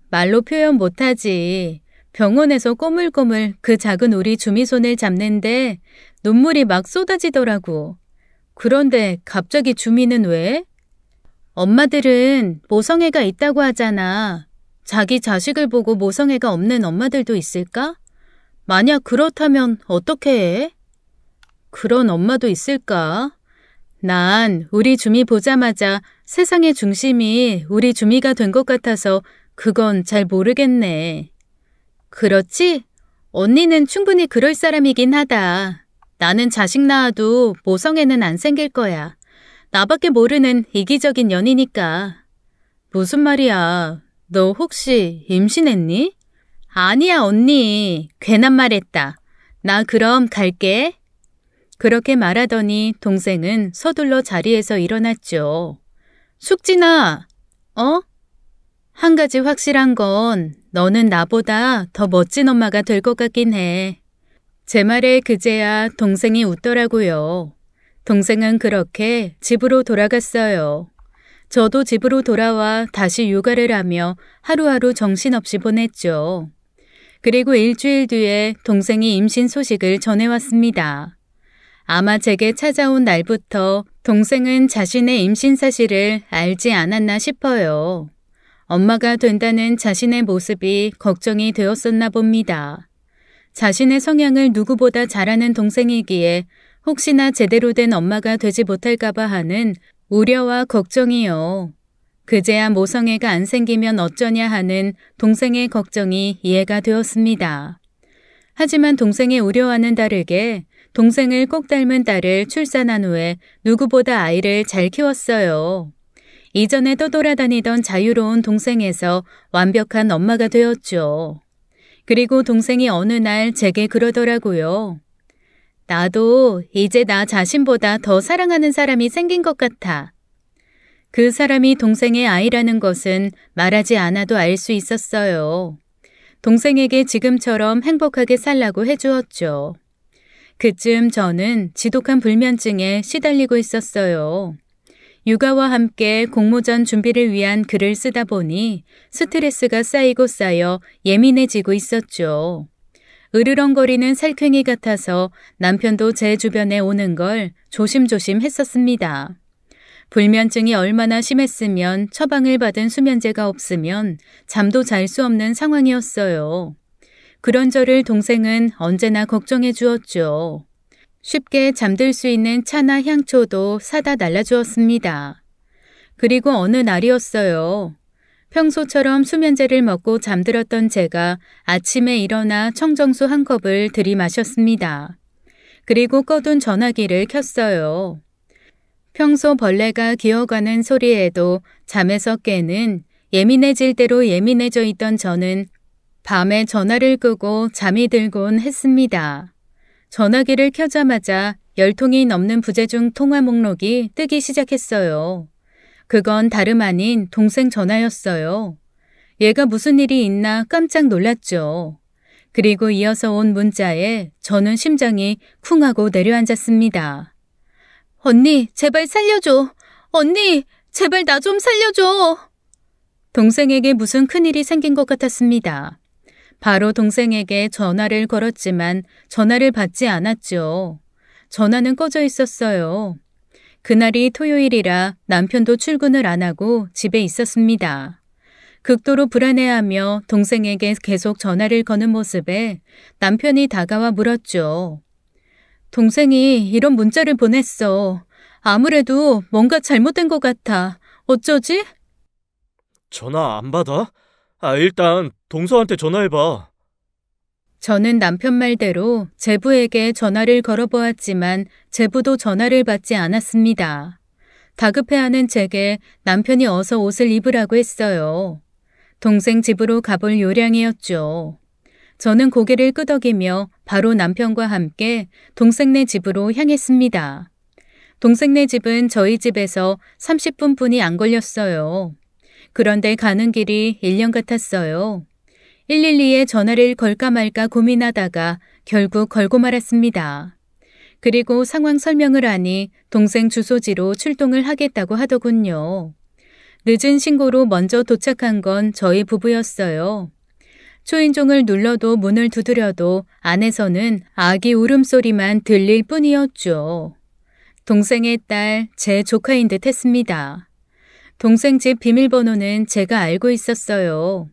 말로 표현 못하지. 병원에서 꼬물꼬물 그 작은 우리 주미 손을 잡는데 눈물이 막 쏟아지더라고. 그런데 갑자기 주미는 왜? 엄마들은 모성애가 있다고 하잖아. 자기 자식을 보고 모성애가 없는 엄마들도 있을까? 만약 그렇다면 어떻게 해? 그런 엄마도 있을까? 난 우리 주미 보자마자 세상의 중심이 우리 주미가 된 것 같아서 그건 잘 모르겠네. 그렇지? 언니는 충분히 그럴 사람이긴 하다. 나는 자식 낳아도 모성애는 안 생길 거야. 나밖에 모르는 이기적인 년이니까. 무슨 말이야? 너 혹시 임신했니? 아니야, 언니. 괜한 말했다. 나 그럼 갈게. 그렇게 말하더니 동생은 서둘러 자리에서 일어났죠. 숙진아, 한 가지 확실한 건 너는 나보다 더 멋진 엄마가 될 것 같긴 해. 제 말에 그제야 동생이 웃더라고요. 동생은 그렇게 집으로 돌아갔어요. 저도 집으로 돌아와 다시 육아를 하며 하루하루 정신없이 보냈죠. 그리고 일주일 뒤에 동생이 임신 소식을 전해왔습니다. 아마 제게 찾아온 날부터 동생은 자신의 임신 사실을 알지 않았나 싶어요. 엄마가 된다는 자신의 모습이 걱정이 되었었나 봅니다. 자신의 성향을 누구보다 잘 아는 동생이기에 혹시나 제대로 된 엄마가 되지 못할까봐 하는 우려와 걱정이요. 그제야 모성애가 안 생기면 어쩌냐 하는 동생의 걱정이 이해가 되었습니다. 하지만 동생의 우려와는 다르게 동생을 꼭 닮은 딸을 출산한 후에 누구보다 아이를 잘 키웠어요. 이전에 떠돌아다니던 자유로운 동생에서 완벽한 엄마가 되었죠. 그리고 동생이 어느 날 제게 그러더라고요. 나도 이제 나 자신보다 더 사랑하는 사람이 생긴 것 같아. 그 사람이 동생의 아이라는 것은 말하지 않아도 알 수 있었어요. 동생에게 지금처럼 행복하게 살라고 해주었죠. 그쯤 저는 지독한 불면증에 시달리고 있었어요. 육아와 함께 공모전 준비를 위한 글을 쓰다 보니 스트레스가 쌓이고 쌓여 예민해지고 있었죠. 으르렁거리는 살쾡이 같아서 남편도 제 주변에 오는 걸 조심조심 했었습니다. 불면증이 얼마나 심했으면 처방을 받은 수면제가 없으면 잠도 잘 수 없는 상황이었어요. 그런 저를 동생은 언제나 걱정해 주었죠. 쉽게 잠들 수 있는 차나 향초도 사다 날라주었습니다. 그리고 어느 날이었어요. 평소처럼 수면제를 먹고 잠들었던 제가 아침에 일어나 청정수 한 컵을 들이마셨습니다. 그리고 꺼둔 전화기를 켰어요. 평소 벌레가 기어가는 소리에도 잠에서 깨는 예민해질 대로 예민해져 있던 저는 밤에 전화를 끄고 잠이 들곤 했습니다. 전화기를 켜자마자 10통이 넘는 부재중 통화 목록이 뜨기 시작했어요. 그건 다름 아닌 동생 전화였어요. 얘가 무슨 일이 있나 깜짝 놀랐죠. 그리고 이어서 온 문자에 저는 심장이 쿵 하고 내려앉았습니다. 언니, 제발 살려줘. 언니, 제발 나 좀 살려줘. 동생에게 무슨 큰일이 생긴 것 같았습니다. 바로 동생에게 전화를 걸었지만 전화를 받지 않았죠. 전화는 꺼져 있었어요. 그날이 토요일이라 남편도 출근을 안 하고 집에 있었습니다. 극도로 불안해하며 동생에게 계속 전화를 거는 모습에 남편이 다가와 물었죠. 동생이 이런 문자를 보냈어. 아무래도 뭔가 잘못된 것 같아. 어쩌지? 전화 안 받아? 일단 동서한테 전화해봐. 저는 남편 말대로 제부에게 전화를 걸어보았지만 제부도 전화를 받지 않았습니다. 다급해하는 제게 남편이 어서 옷을 입으라고 했어요. 동생 집으로 가볼 요량이었죠. 저는 고개를 끄덕이며 바로 남편과 함께 동생네 집으로 향했습니다. 동생네 집은 저희 집에서 30분뿐이 안 걸렸어요. 그런데 가는 길이 1년 같았어요. 112에 전화를 걸까 말까 고민하다가 결국 걸고 말았습니다. 그리고 상황 설명을 하니 동생 주소지로 출동을 하겠다고 하더군요. 늦은 신고로 먼저 도착한 건 저희 부부였어요. 초인종을 눌러도 문을 두드려도 안에서는 아기 울음소리만 들릴 뿐이었죠. 동생의 딸, 제 조카인 듯 했습니다. 동생 집 비밀번호는 제가 알고 있었어요.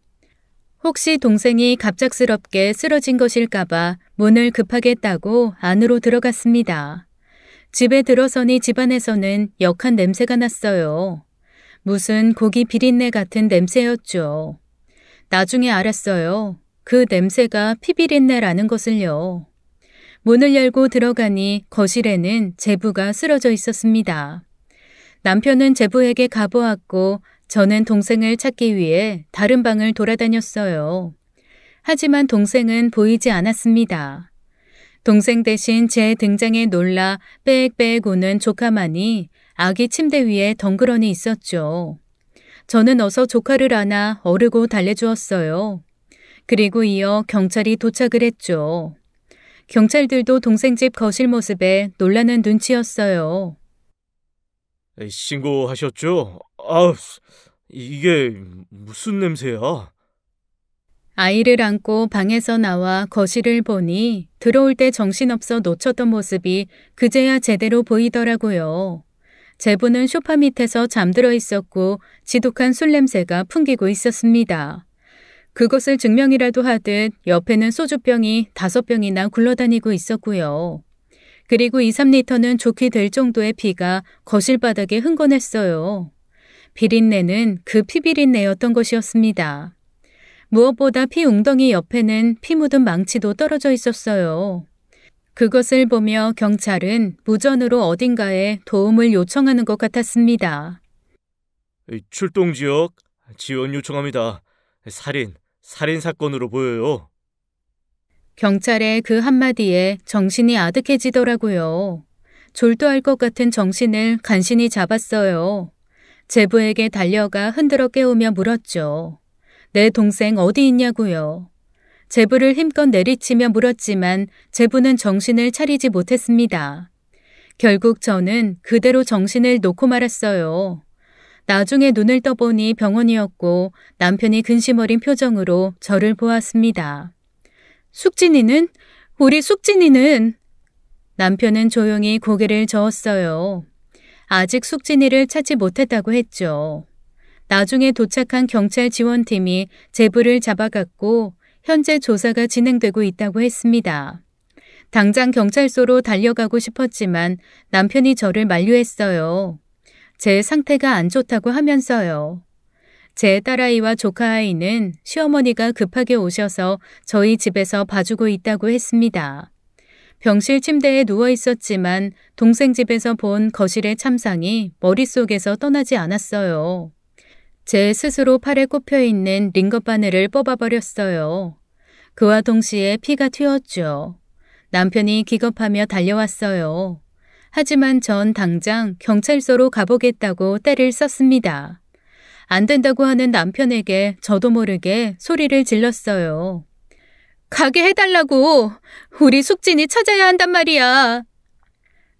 혹시 동생이 갑작스럽게 쓰러진 것일까봐 문을 급하게 따고 안으로 들어갔습니다. 집에 들어서니 집안에서는 역한 냄새가 났어요. 무슨 고기 비린내 같은 냄새였죠. 나중에 알았어요. 그 냄새가 피비린내라는 것을요. 문을 열고 들어가니 거실에는 제부가 쓰러져 있었습니다. 남편은 제부에게 가보았고 저는 동생을 찾기 위해 다른 방을 돌아다녔어요. 하지만 동생은 보이지 않았습니다. 동생 대신 제 등장에 놀라 빽빽 우는 조카만이 아기 침대 위에 덩그러니 있었죠. 저는 어서 조카를 안아 어르고 달래주었어요. 그리고 이어 경찰이 도착을 했죠. 경찰들도 동생 집 거실 모습에 놀라는 눈치였어요. 신고하셨죠? 이게 무슨 냄새야? 아이를 안고 방에서 나와 거실을 보니 들어올 때 정신없어 놓쳤던 모습이 그제야 제대로 보이더라고요. 제부는 소파 밑에서 잠들어 있었고 지독한 술 냄새가 풍기고 있었습니다. 그것을 증명이라도 하듯 옆에는 소주병이 5병이나 굴러다니고 있었고요. 그리고 2, 3리터는 좋게 될 정도의 피가 거실 바닥에 흥건했어요. 비린내는 그 피비린내였던 것이었습니다. 무엇보다 피 웅덩이 옆에는 피 묻은 망치도 떨어져 있었어요. 그것을 보며 경찰은 무전으로 어딘가에 도움을 요청하는 것 같았습니다. 출동 지역 지원 요청합니다. 살인 사건으로 보여요. 경찰의 그 한마디에 정신이 아득해지더라고요. 졸도할 것 같은 정신을 간신히 잡았어요. 제부에게 달려가 흔들어 깨우며 물었죠. 내 동생 어디 있냐고요. 제부를 힘껏 내리치며 물었지만 제부는 정신을 차리지 못했습니다. 결국 저는 그대로 정신을 놓고 말았어요. 나중에 눈을 떠보니 병원이었고 남편이 근심 어린 표정으로 저를 보았습니다. 숙진이는? 우리 숙진이는? 남편은 조용히 고개를 저었어요. 아직 숙진이를 찾지 못했다고 했죠. 나중에 도착한 경찰 지원팀이 제부를 잡아갔고 현재 조사가 진행되고 있다고 했습니다. 당장 경찰서로 달려가고 싶었지만 남편이 저를 만류했어요. 제 상태가 안 좋다고 하면서요. 제 딸아이와 조카아이는 시어머니가 급하게 오셔서 저희 집에서 봐주고 있다고 했습니다. 병실 침대에 누워 있었지만 동생 집에서 본 거실의 참상이 머릿속에서 떠나지 않았어요. 제 스스로 팔에 꼽혀있는 링거 바늘을 뽑아버렸어요. 그와 동시에 피가 튀었죠. 남편이 기겁하며 달려왔어요. 하지만 전 당장 경찰서로 가보겠다고 떼를 썼습니다. 안 된다고 하는 남편에게 저도 모르게 소리를 질렀어요. 가게 해달라고! 우리 숙진이 찾아야 한단 말이야!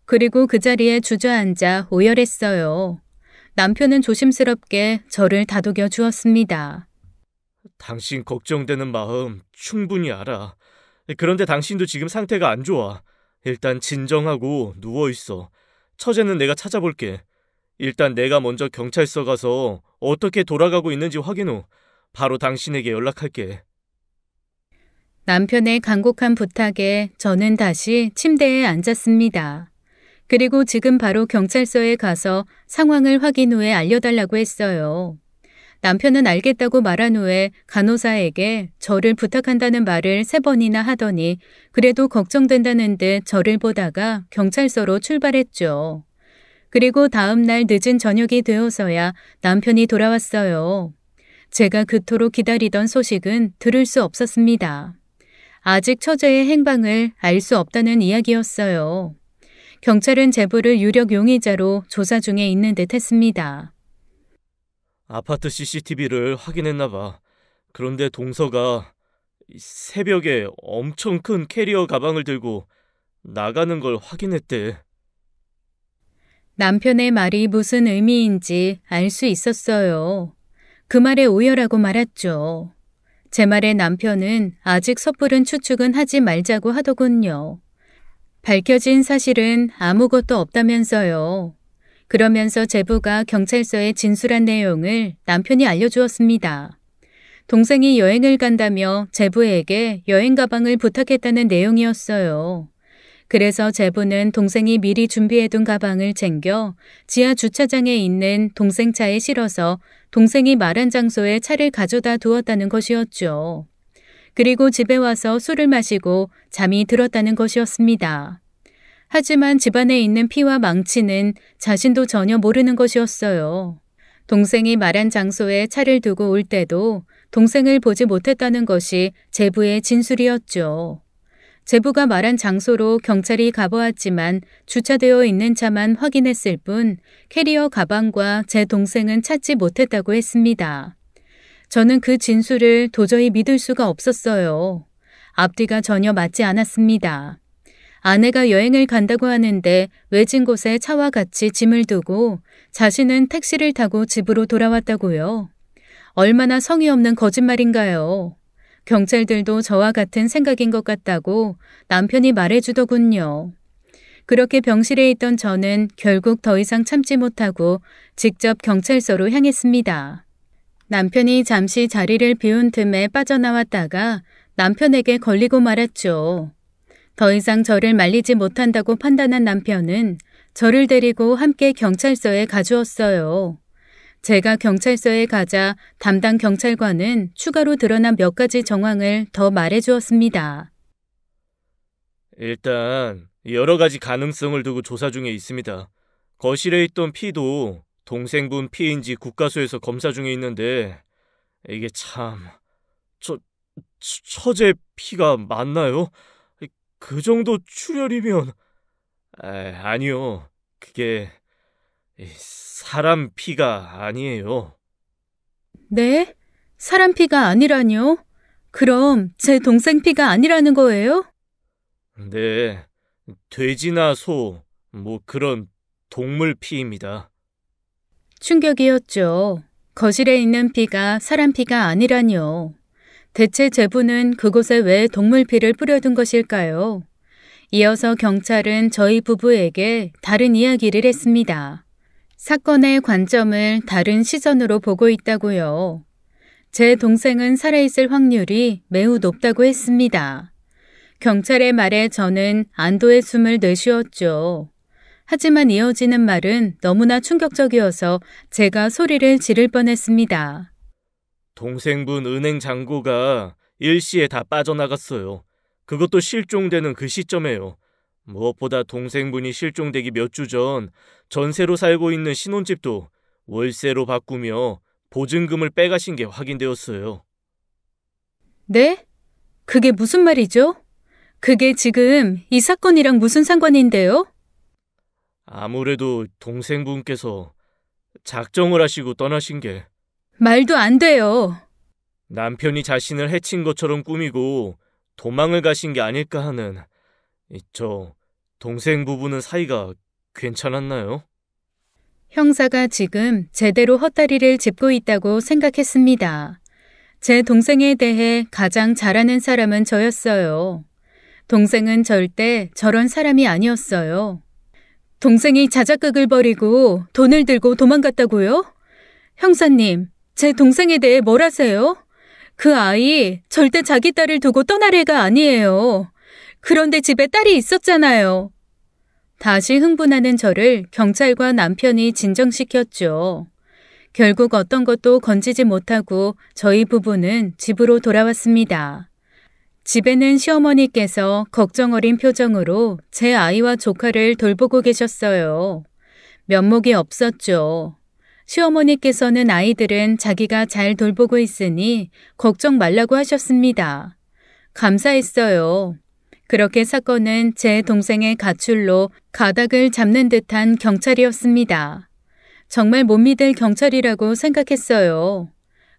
그리고 그 자리에 주저앉아 오열했어요. 남편은 조심스럽게 저를 다독여 주었습니다. 당신 걱정되는 마음 충분히 알아. 그런데 당신도 지금 상태가 안 좋아. 일단 진정하고 누워있어. 처제는 내가 찾아볼게. 일단 내가 먼저 경찰서 가서 어떻게 돌아가고 있는지 확인 후 바로 당신에게 연락할게. 남편의 간곡한 부탁에 저는 다시 침대에 앉았습니다. 그리고 지금 바로 경찰서에 가서 상황을 확인 후에 알려달라고 했어요. 남편은 알겠다고 말한 후에 간호사에게 저를 부탁한다는 말을 3번이나 하더니 그래도 걱정된다는 듯 저를 보다가 경찰서로 출발했죠. 그리고 다음 날 늦은 저녁이 되어서야 남편이 돌아왔어요. 제가 그토록 기다리던 소식은 들을 수 없었습니다. 아직 처제의 행방을 알 수 없다는 이야기였어요. 경찰은 제보를 유력 용의자로 조사 중에 있는 듯 했습니다. 아파트 CCTV를 확인했나 봐. 그런데 동서가 새벽에 엄청 큰 캐리어 가방을 들고 나가는 걸 확인했대. 남편의 말이 무슨 의미인지 알 수 있었어요. 그 말에 오열하고 말았죠. 제 말에 남편은 아직 섣부른 추측은 하지 말자고 하더군요. 밝혀진 사실은 아무것도 없다면서요. 그러면서 제부가 경찰서에 진술한 내용을 남편이 알려주었습니다. 동생이 여행을 간다며 제부에게 여행 가방을 부탁했다는 내용이었어요. 그래서 제부는 동생이 미리 준비해둔 가방을 챙겨 지하 주차장에 있는 동생 차에 실어서 동생이 말한 장소에 차를 가져다 두었다는 것이었죠. 그리고 집에 와서 술을 마시고 잠이 들었다는 것이었습니다. 하지만 집안에 있는 피와 망치는 자신도 전혀 모르는 것이었어요. 동생이 말한 장소에 차를 두고 올 때도 동생을 보지 못했다는 것이 제부의 진술이었죠. 제부가 말한 장소로 경찰이 가보았지만 주차되어 있는 차만 확인했을 뿐 캐리어 가방과 제 동생은 찾지 못했다고 했습니다. 저는 그 진술을 도저히 믿을 수가 없었어요. 앞뒤가 전혀 맞지 않았습니다. 아내가 여행을 간다고 하는데 외진 곳에 차와 같이 짐을 두고 자신은 택시를 타고 집으로 돌아왔다고요. 얼마나 성의 없는 거짓말인가요? 경찰들도 저와 같은 생각인 것 같다고 남편이 말해주더군요. 그렇게 병실에 있던 저는 결국 더 이상 참지 못하고 직접 경찰서로 향했습니다. 남편이 잠시 자리를 비운 틈에 빠져나왔다가 남편에게 걸리고 말았죠. 더 이상 저를 말리지 못한다고 판단한 남편은 저를 데리고 함께 경찰서에 가주었어요. 제가 경찰서에 가자 담당 경찰관은 추가로 드러난 몇 가지 정황을 더 말해주었습니다. 일단 여러 가지 가능성을 두고 조사 중에 있습니다. 거실에 있던 피도 동생분 피인지 국가수에서 검사 중에 있는데 이게 참... 처제 피가 맞나요? 그 정도 출혈이면... 아니요. 그게... 사람 피가 아니에요. 네? 사람 피가 아니라뇨? 그럼 제 동생 피가 아니라는 거예요? 네, 돼지나 소, 그런 동물 피입니다. 충격이었죠. 거실에 있는 피가 사람 피가 아니라뇨. 대체 제부는 그곳에 왜 동물 피를 뿌려둔 것일까요? 이어서 경찰은 저희 부부에게 다른 이야기를 했습니다. 사건의 관점을 다른 시선으로 보고 있다고요. 제 동생은 살아있을 확률이 매우 높다고 했습니다. 경찰의 말에 저는 안도의 숨을 내쉬었죠. 하지만 이어지는 말은 너무나 충격적이어서 제가 소리를 지를 뻔했습니다. 동생분 은행 잔고가 일시에 다 빠져나갔어요. 그것도 실종되는 그 시점에요. 무엇보다 동생분이 실종되기 몇 주 전 전세로 살고 있는 신혼집도 월세로 바꾸며 보증금을 빼가신 게 확인되었어요. 네? 그게 무슨 말이죠? 그게 지금 이 사건이랑 무슨 상관인데요? 아무래도 동생분께서 작정을 하시고 떠나신 게... 말도 안 돼요. 남편이 자신을 해친 것처럼 꾸미고 도망을 가신 게 아닐까 하는... 저 동생 부부는 사이가 괜찮았나요? 형사가 지금 제대로 헛다리를 짚고 있다고 생각했습니다. 제 동생에 대해 가장 잘 아는 사람은 저였어요. 동생은 절대 저런 사람이 아니었어요. 동생이 자작극을 벌이고 돈을 들고 도망갔다고요? 형사님, 제 동생에 대해 뭘 아세요? 그 아이 절대 자기 딸을 두고 떠날 애가 아니에요. 그런데 집에 딸이 있었잖아요. 다시 흥분하는 저를 경찰과 남편이 진정시켰죠. 결국 어떤 것도 건지지 못하고 저희 부부는 집으로 돌아왔습니다. 집에는 시어머니께서 걱정 어린 표정으로 제 아이와 조카를 돌보고 계셨어요. 면목이 없었죠. 시어머니께서는 아이들은 자기가 잘 돌보고 있으니 걱정 말라고 하셨습니다. 감사했어요. 그렇게 사건은 제 동생의 가출로 가닥을 잡는 듯한 경찰이었습니다. 정말 못 믿을 경찰이라고 생각했어요.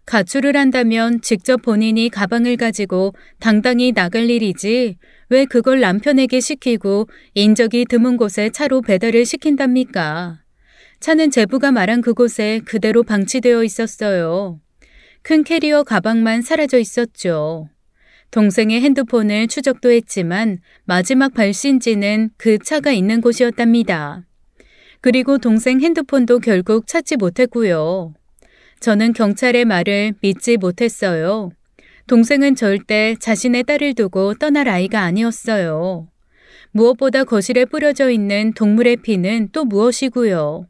가출을 한다면 직접 본인이 가방을 가지고 당당히 나갈 일이지 왜 그걸 남편에게 시키고 인적이 드문 곳에 차로 배달을 시킨답니까? 차는 제부가 말한 그곳에 그대로 방치되어 있었어요. 큰 캐리어 가방만 사라져 있었죠. 동생의 핸드폰을 추적도 했지만 마지막 발신지는 그 차가 있는 곳이었답니다. 그리고 동생 핸드폰도 결국 찾지 못했고요. 저는 경찰의 말을 믿지 못했어요. 동생은 절대 자신의 딸을 두고 떠날 아이가 아니었어요. 무엇보다 거실에 뿌려져 있는 동물의 피는 또 무엇이고요.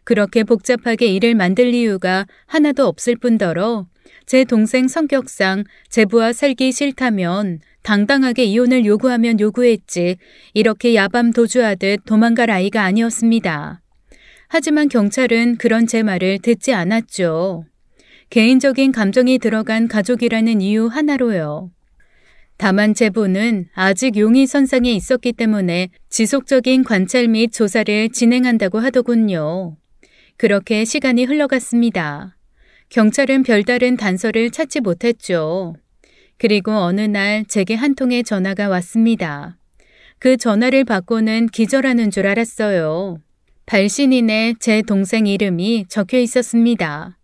그렇게 복잡하게 일을 만들 이유가 하나도 없을 뿐더러 제 동생 성격상 제부와 살기 싫다면 당당하게 이혼을 요구하면 요구했지 이렇게 야밤 도주하듯 도망갈 아이가 아니었습니다. 하지만 경찰은 그런 제 말을 듣지 않았죠. 개인적인 감정이 들어간 가족이라는 이유 하나로요. 다만 제부는 아직 용의선상에 있었기 때문에 지속적인 관찰 및 조사를 진행한다고 하더군요. 그렇게 시간이 흘러갔습니다. 경찰은 별다른 단서를 찾지 못했죠. 그리고 어느 날 제게 한 통의 전화가 왔습니다. 그 전화를 받고는 기절하는 줄 알았어요. 발신인에 제 동생 이름이 적혀 있었습니다.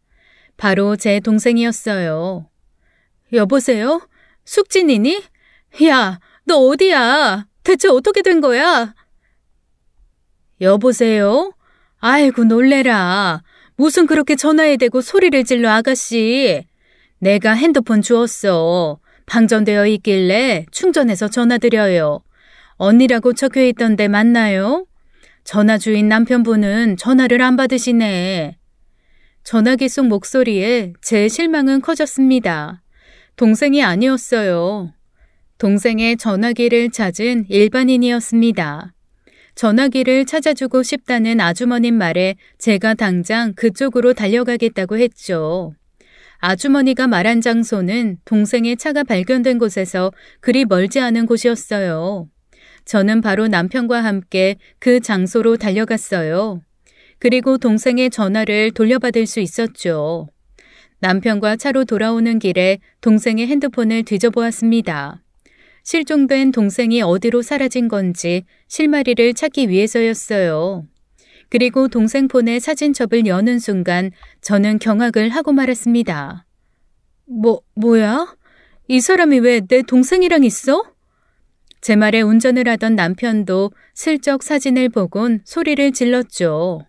바로 제 동생이었어요. 여보세요? 숙진이니? 야, 너 어디야? 대체 어떻게 된 거야? 여보세요? 아이고 놀래라. 무슨 그렇게 전화에 대고 소리를 질러 아가씨. 내가 핸드폰 주웠어. 방전되어 있길래 충전해서 전화드려요. 언니라고 적혀있던데 맞나요? 전화 주인 남편분은 전화를 안 받으시네. 전화기 속 목소리에 제 실망은 커졌습니다. 동생이 아니었어요. 동생의 전화기를 찾은 일반인이었습니다. 전화기를 찾아주고 싶다는 아주머님 말에 제가 당장 그쪽으로 달려가겠다고 했죠. 아주머니가 말한 장소는 동생의 차가 발견된 곳에서 그리 멀지 않은 곳이었어요. 저는 바로 남편과 함께 그 장소로 달려갔어요. 그리고 동생의 전화를 돌려받을 수 있었죠. 남편과 차로 돌아오는 길에 동생의 핸드폰을 뒤져보았습니다. 실종된 동생이 어디로 사라진 건지 실마리를 찾기 위해서였어요. 그리고 동생 폰의 사진첩을 여는 순간 저는 경악을 하고 말았습니다. 뭐야? 이 사람이 왜 내 동생이랑 있어? 제 말에 운전을 하던 남편도 슬쩍 사진을 보곤 소리를 질렀죠.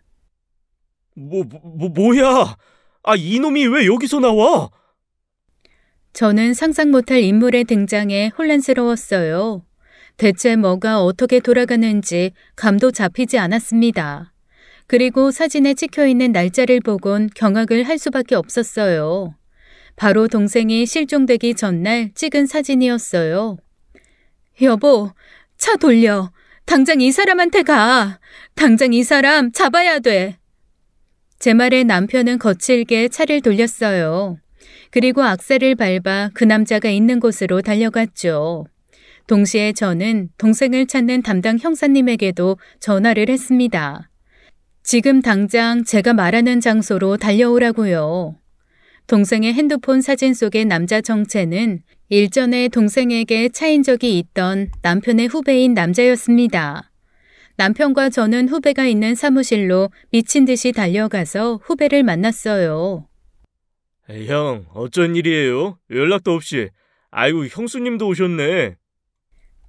뭐야? 이놈이 왜 여기서 나와? 저는 상상 못할 인물의 등장에 혼란스러웠어요. 대체 뭐가 어떻게 돌아가는지 감도 잡히지 않았습니다. 그리고 사진에 찍혀있는 날짜를 보곤 경악을 할 수밖에 없었어요. 바로 동생이 실종되기 전날 찍은 사진이었어요. 여보, 차 돌려. 당장 이 사람한테 가. 당장 이 사람 잡아야 돼. 제 말에 남편은 거칠게 차를 돌렸어요. 그리고 악셀을 밟아 그 남자가 있는 곳으로 달려갔죠. 동시에 저는 동생을 찾는 담당 형사님에게도 전화를 했습니다. 지금 당장 제가 말하는 장소로 달려오라고요. 동생의 핸드폰 사진 속의 남자 정체는 일전에 동생에게 차인 적이 있던 남편의 후배인 남자였습니다. 남편과 저는 후배가 있는 사무실로 미친 듯이 달려가서 후배를 만났어요. 형, 어쩐 일이에요? 연락도 없이. 아이고, 형수님도 오셨네.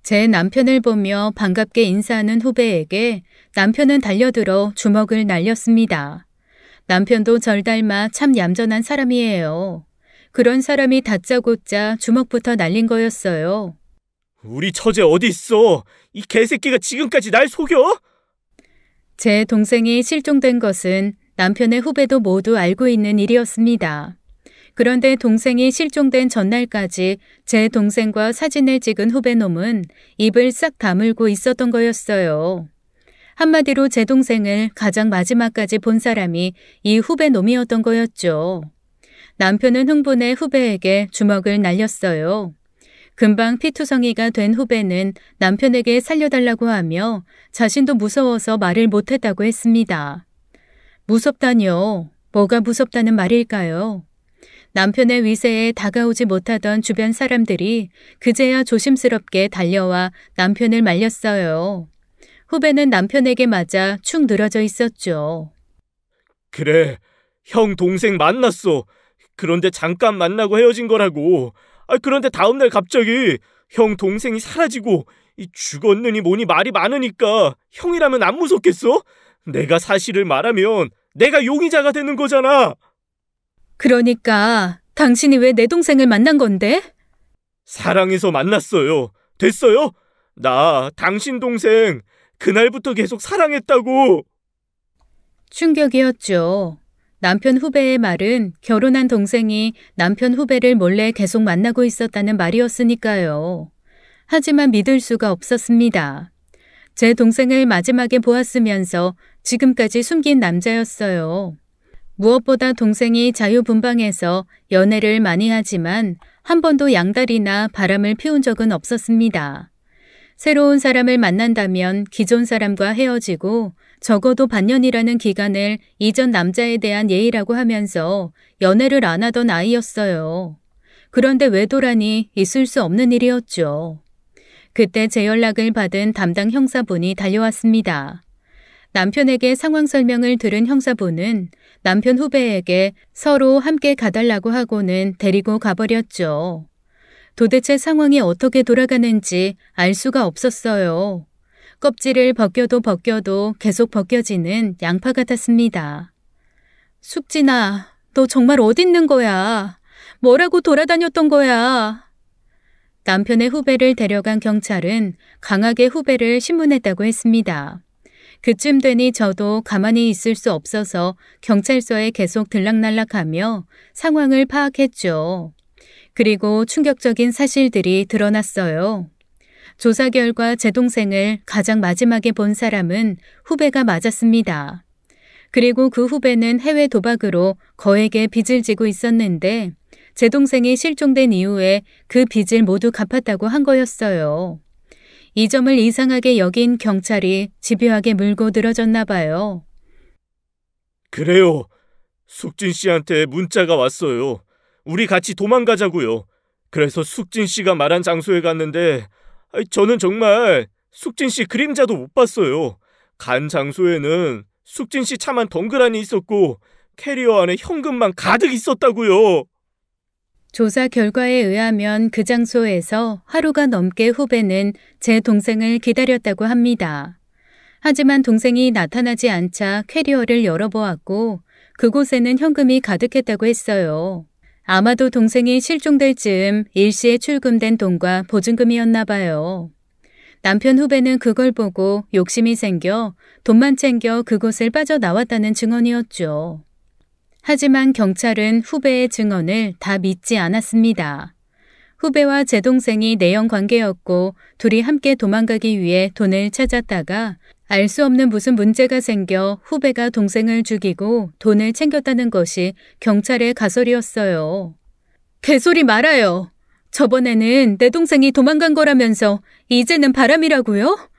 제 남편을 보며 반갑게 인사하는 후배에게 남편은 달려들어 주먹을 날렸습니다. 남편도 절 닮아 참 얌전한 사람이에요. 그런 사람이 다짜고짜 주먹부터 날린 거였어요. 우리 처제 어디 있어? 이 개새끼가 지금까지 날 속여? 제 동생이 실종된 것은 남편의 후배도 모두 알고 있는 일이었습니다. 그런데 동생이 실종된 전날까지 제 동생과 사진을 찍은 후배놈은 입을 싹 다물고 있었던 거였어요. 한마디로 제 동생을 가장 마지막까지 본 사람이 이 후배놈이었던 거였죠. 남편은 흥분해 후배에게 주먹을 날렸어요. 금방 피투성이가 된 후배는 남편에게 살려달라고 하며 자신도 무서워서 말을 못했다고 했습니다. 무섭다뇨? 뭐가 무섭다는 말일까요? 남편의 위세에 다가오지 못하던 주변 사람들이 그제야 조심스럽게 달려와 남편을 말렸어요. 후배는 남편에게 맞아 축 늘어져 있었죠. 그래, 형 동생 만났어. 그런데 잠깐 만나고 헤어진 거라고. 그런데 다음날 갑자기 형 동생이 사라지고 죽었느니 뭐니 말이 많으니까 형이라면 안 무섭겠어? 내가 사실을 말하면 내가 용의자가 되는 거잖아. 그러니까 당신이 왜 내 동생을 만난 건데? 사랑해서 만났어요. 됐어요? 나 당신 동생 그날부터 계속 사랑했다고. 충격이었죠. 남편 후배의 말은 결혼한 동생이 남편 후배를 몰래 계속 만나고 있었다는 말이었으니까요. 하지만 믿을 수가 없었습니다. 제 동생을 마지막에 보았으면서 지금까지 숨긴 남자였어요. 무엇보다 동생이 자유분방해서 연애를 많이 하지만 한 번도 양다리나 바람을 피운 적은 없었습니다. 새로운 사람을 만난다면 기존 사람과 헤어지고 적어도 반년이라는 기간을 이전 남자에 대한 예의라고 하면서 연애를 안 하던 아이였어요. 그런데 외도라니 있을 수 없는 일이었죠. 그때 제 연락을 받은 담당 형사분이 달려왔습니다. 남편에게 상황 설명을 들은 형사분은 남편 후배에게 서로 함께 가달라고 하고는 데리고 가버렸죠. 도대체 상황이 어떻게 돌아가는지 알 수가 없었어요. 껍질을 벗겨도 계속 벗겨지는 양파 같았습니다. 숙진아, 너 정말 어디 있는 거야? 뭐라고 돌아다녔던 거야? 남편의 후배를 데려간 경찰은 강하게 후배를 신문했다고 했습니다. 그쯤 되니 저도 가만히 있을 수 없어서 경찰서에 계속 들락날락하며 상황을 파악했죠. 그리고 충격적인 사실들이 드러났어요. 조사 결과 제 동생을 가장 마지막에 본 사람은 후배가 맞았습니다. 그리고 그 후배는 해외 도박으로 거액의 빚을 지고 있었는데 제 동생이 실종된 이후에 그 빚을 모두 갚았다고 한 거였어요. 이 점을 이상하게 여긴 경찰이 집요하게 물고 늘어졌나 봐요. 그래요. 숙진 씨한테 문자가 왔어요. 우리 같이 도망가자고요. 그래서 숙진 씨가 말한 장소에 갔는데 저는 정말 숙진 씨 그림자도 못 봤어요. 간 장소에는 숙진 씨 차만 덩그러니 있었고 캐리어 안에 현금만 가득 있었다고요. 조사 결과에 의하면 그 장소에서 하루가 넘게 후배는 제 동생을 기다렸다고 합니다. 하지만 동생이 나타나지 않자 캐리어를 열어보았고 그곳에는 현금이 가득했다고 했어요. 아마도 동생이 실종될 즈음 일시에 출금된 돈과 보증금이었나 봐요. 남편 후배는 그걸 보고 욕심이 생겨 돈만 챙겨 그곳을 빠져나왔다는 증언이었죠. 하지만 경찰은 후배의 증언을 다 믿지 않았습니다. 후배와 제 동생이 내연 관계였고 둘이 함께 도망가기 위해 돈을 찾았다가 알 수 없는 무슨 문제가 생겨 후배가 동생을 죽이고 돈을 챙겼다는 것이 경찰의 가설이었어요. 개소리 말아요. 저번에는 내 동생이 도망간 거라면서 이제는 바람이라고요?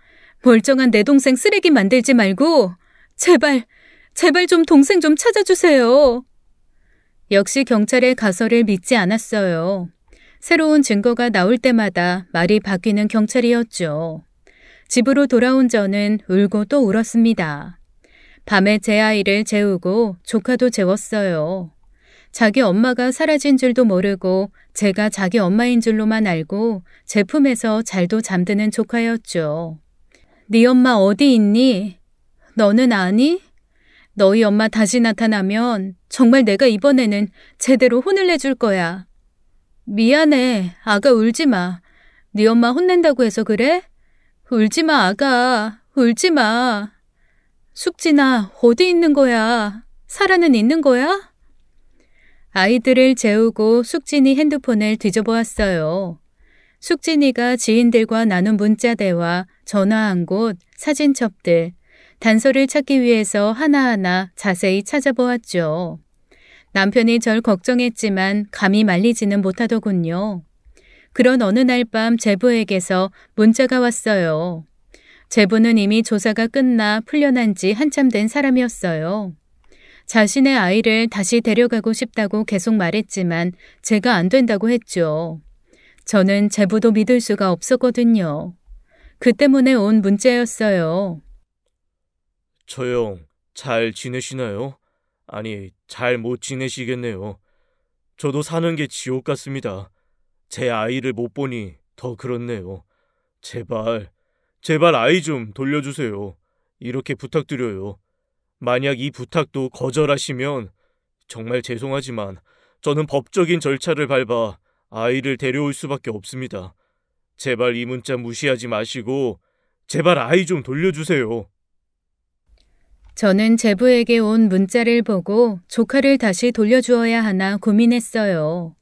멀쩡한 내 동생 쓰레기 만들지 말고 제발 좀 동생 좀 찾아주세요. 역시 경찰의 가설을 믿지 않았어요. 새로운 증거가 나올 때마다 말이 바뀌는 경찰이었죠. 집으로 돌아온 저는 울고 또 울었습니다. 밤에 제 아이를 재우고 조카도 재웠어요. 자기 엄마가 사라진 줄도 모르고 제가 자기 엄마인 줄로만 알고 제 품에서 잘도 잠드는 조카였죠. 네 엄마 어디 있니? 너는 아니? 너희 엄마 다시 나타나면 정말 내가 이번에는 제대로 혼을 내줄 거야. 미안해. 아가 울지 마. 네 엄마 혼낸다고 해서 그래? 울지 마, 아가. 울지 마. 숙진아, 어디 있는 거야? 사라는 있는 거야? 아이들을 재우고 숙진이 핸드폰을 뒤져보았어요. 숙진이가 지인들과 나눈 문자 대화, 전화한 곳, 사진첩들, 단서를 찾기 위해서 하나하나 자세히 찾아보았죠. 남편이 절 걱정했지만 감히 말리지는 못하더군요. 그런 어느 날 밤 제부에게서 문자가 왔어요. 제부는 이미 조사가 끝나 풀려난 지 한참 된 사람이었어요. 자신의 아이를 다시 데려가고 싶다고 계속 말했지만 제가 안 된다고 했죠. 저는 제부도 믿을 수가 없었거든요. 그 때문에 온 문자였어요. 저 형, 잘 지내시나요? 아니, 잘 못 지내시겠네요. 저도 사는 게 지옥 같습니다. 제 아이를 못 보니 더 그렇네요. 제발 아이 좀 돌려주세요. 이렇게 부탁드려요. 만약 이 부탁도 거절하시면 정말 죄송하지만 저는 법적인 절차를 밟아 아이를 데려올 수밖에 없습니다. 제발 이 문자 무시하지 마시고 제발 아이 좀 돌려주세요. 저는 제부에게 온 문자를 보고 조카를 다시 돌려주어야 하나 고민했어요.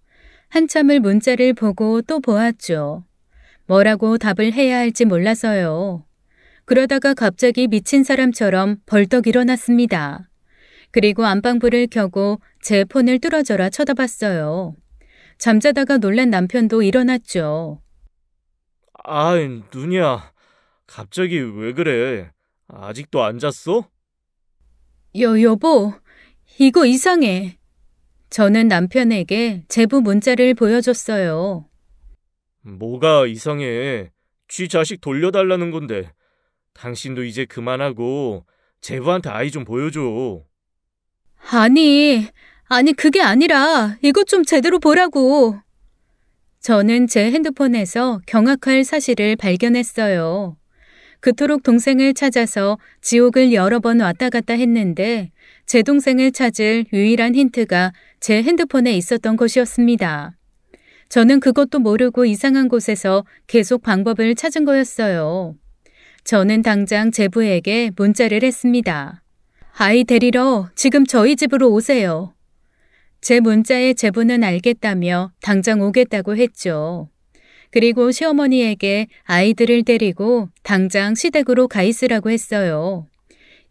한참을 문자를 보고 또 보았죠. 뭐라고 답을 해야 할지 몰라서요. 그러다가 갑자기 미친 사람처럼 벌떡 일어났습니다. 그리고 안방불을 켜고 제 폰을 뚫어져라 쳐다봤어요. 잠자다가 놀란 남편도 일어났죠. 아이, 누냐. 갑자기 왜 그래? 아직도 안 잤어? 여보, 이거 이상해. 저는 남편에게 제부 문자를 보여줬어요. 뭐가 이상해. 쥐 자식 돌려달라는 건데. 당신도 이제 그만하고 제부한테 아이 좀 보여줘. 아니 그게 아니라 이것 좀 제대로 보라고. 저는 제 핸드폰에서 경악할 사실을 발견했어요. 그토록 동생을 찾아서 지옥을 여러 번 왔다 갔다 했는데 제 동생을 찾을 유일한 힌트가 제 핸드폰에 있었던 것이었습니다. 저는 그것도 모르고 이상한 곳에서 계속 방법을 찾은 거였어요. 저는 당장 제부에게 문자를 했습니다. 아이 데리러 지금 저희 집으로 오세요. 제 문자에 제부는 알겠다며 당장 오겠다고 했죠. 그리고 시어머니에게 아이들을 데리고 당장 시댁으로 가 있으라고 했어요.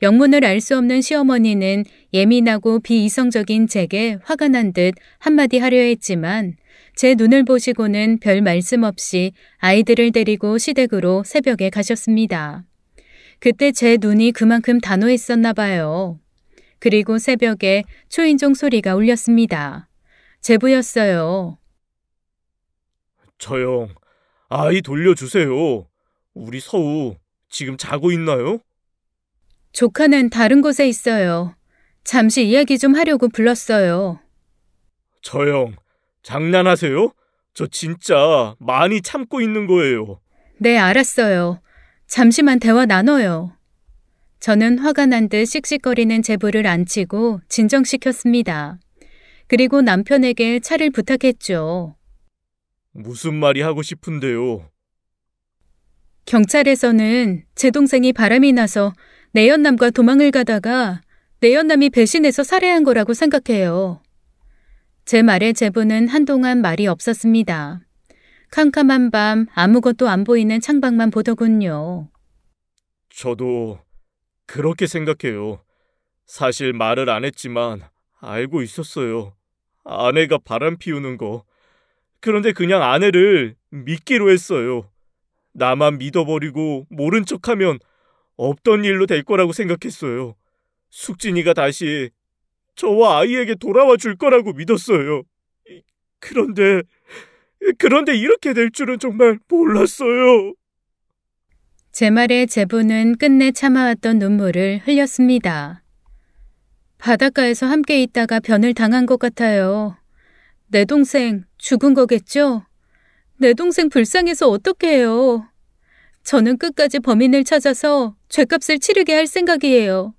영문을 알 수 없는 시어머니는 예민하고 비이성적인 제게 화가 난 듯 한마디 하려 했지만 제 눈을 보시고는 별 말씀 없이 아이들을 데리고 시댁으로 새벽에 가셨습니다. 그때 제 눈이 그만큼 단호했었나 봐요. 그리고 새벽에 초인종 소리가 울렸습니다. 제부였어요. 저 형, 아이 돌려주세요. 우리 서우 지금 자고 있나요? 조카는 다른 곳에 있어요. 잠시 이야기 좀 하려고 불렀어요. 저 형, 장난하세요? 저 진짜 많이 참고 있는 거예요. 네, 알았어요. 잠시만 대화 나눠요. 저는 화가 난 듯 씩씩거리는 제부를 앉히고 진정시켰습니다. 그리고 남편에게 차를 부탁했죠. 무슨 말이 하고 싶은데요? 경찰에서는 제 동생이 바람이 나서 내연남과 도망을 가다가 내연남이 배신해서 살해한 거라고 생각해요. 제 말에 제부는 한동안 말이 없었습니다. 캄캄한 밤 아무것도 안 보이는 창밖만 보더군요. 저도 그렇게 생각해요. 사실 말을 안 했지만 알고 있었어요. 아내가 바람 피우는 거. 그런데 그냥 아내를 믿기로 했어요. 나만 믿어버리고 모른 척하면 없던 일로 될 거라고 생각했어요. 숙진이가 다시 저와 아이에게 돌아와 줄 거라고 믿었어요. 그런데 이렇게 될 줄은 정말 몰랐어요. 제 말에 제부는 끝내 참아왔던 눈물을 흘렸습니다. 바닷가에서 함께 있다가 변을 당한 것 같아요. 내 동생 죽은 거겠죠? 내 동생 불쌍해서 어떡해요. 저는 끝까지 범인을 찾아서 죗값을 치르게 할 생각이에요.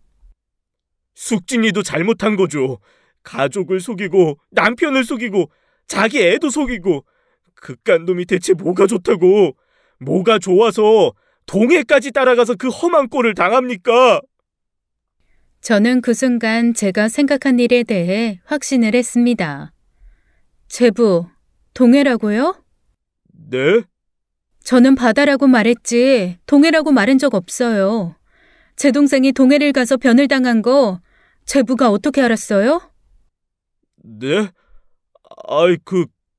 숙진이도 잘못한 거죠. 가족을 속이고 남편을 속이고 자기 애도 속이고 그깟 놈이 대체 뭐가 좋다고, 뭐가 좋아서 동해까지 따라가서 그 험한 꼴을 당합니까? 저는 그 순간 제가 생각한 일에 대해 확신을 했습니다. 제부, 동해라고요? 네? 저는 바다라고 말했지 동해라고 말한 적 없어요. 제 동생이 동해를 가서 변을 당한 거 제부가 어떻게 알았어요? 네?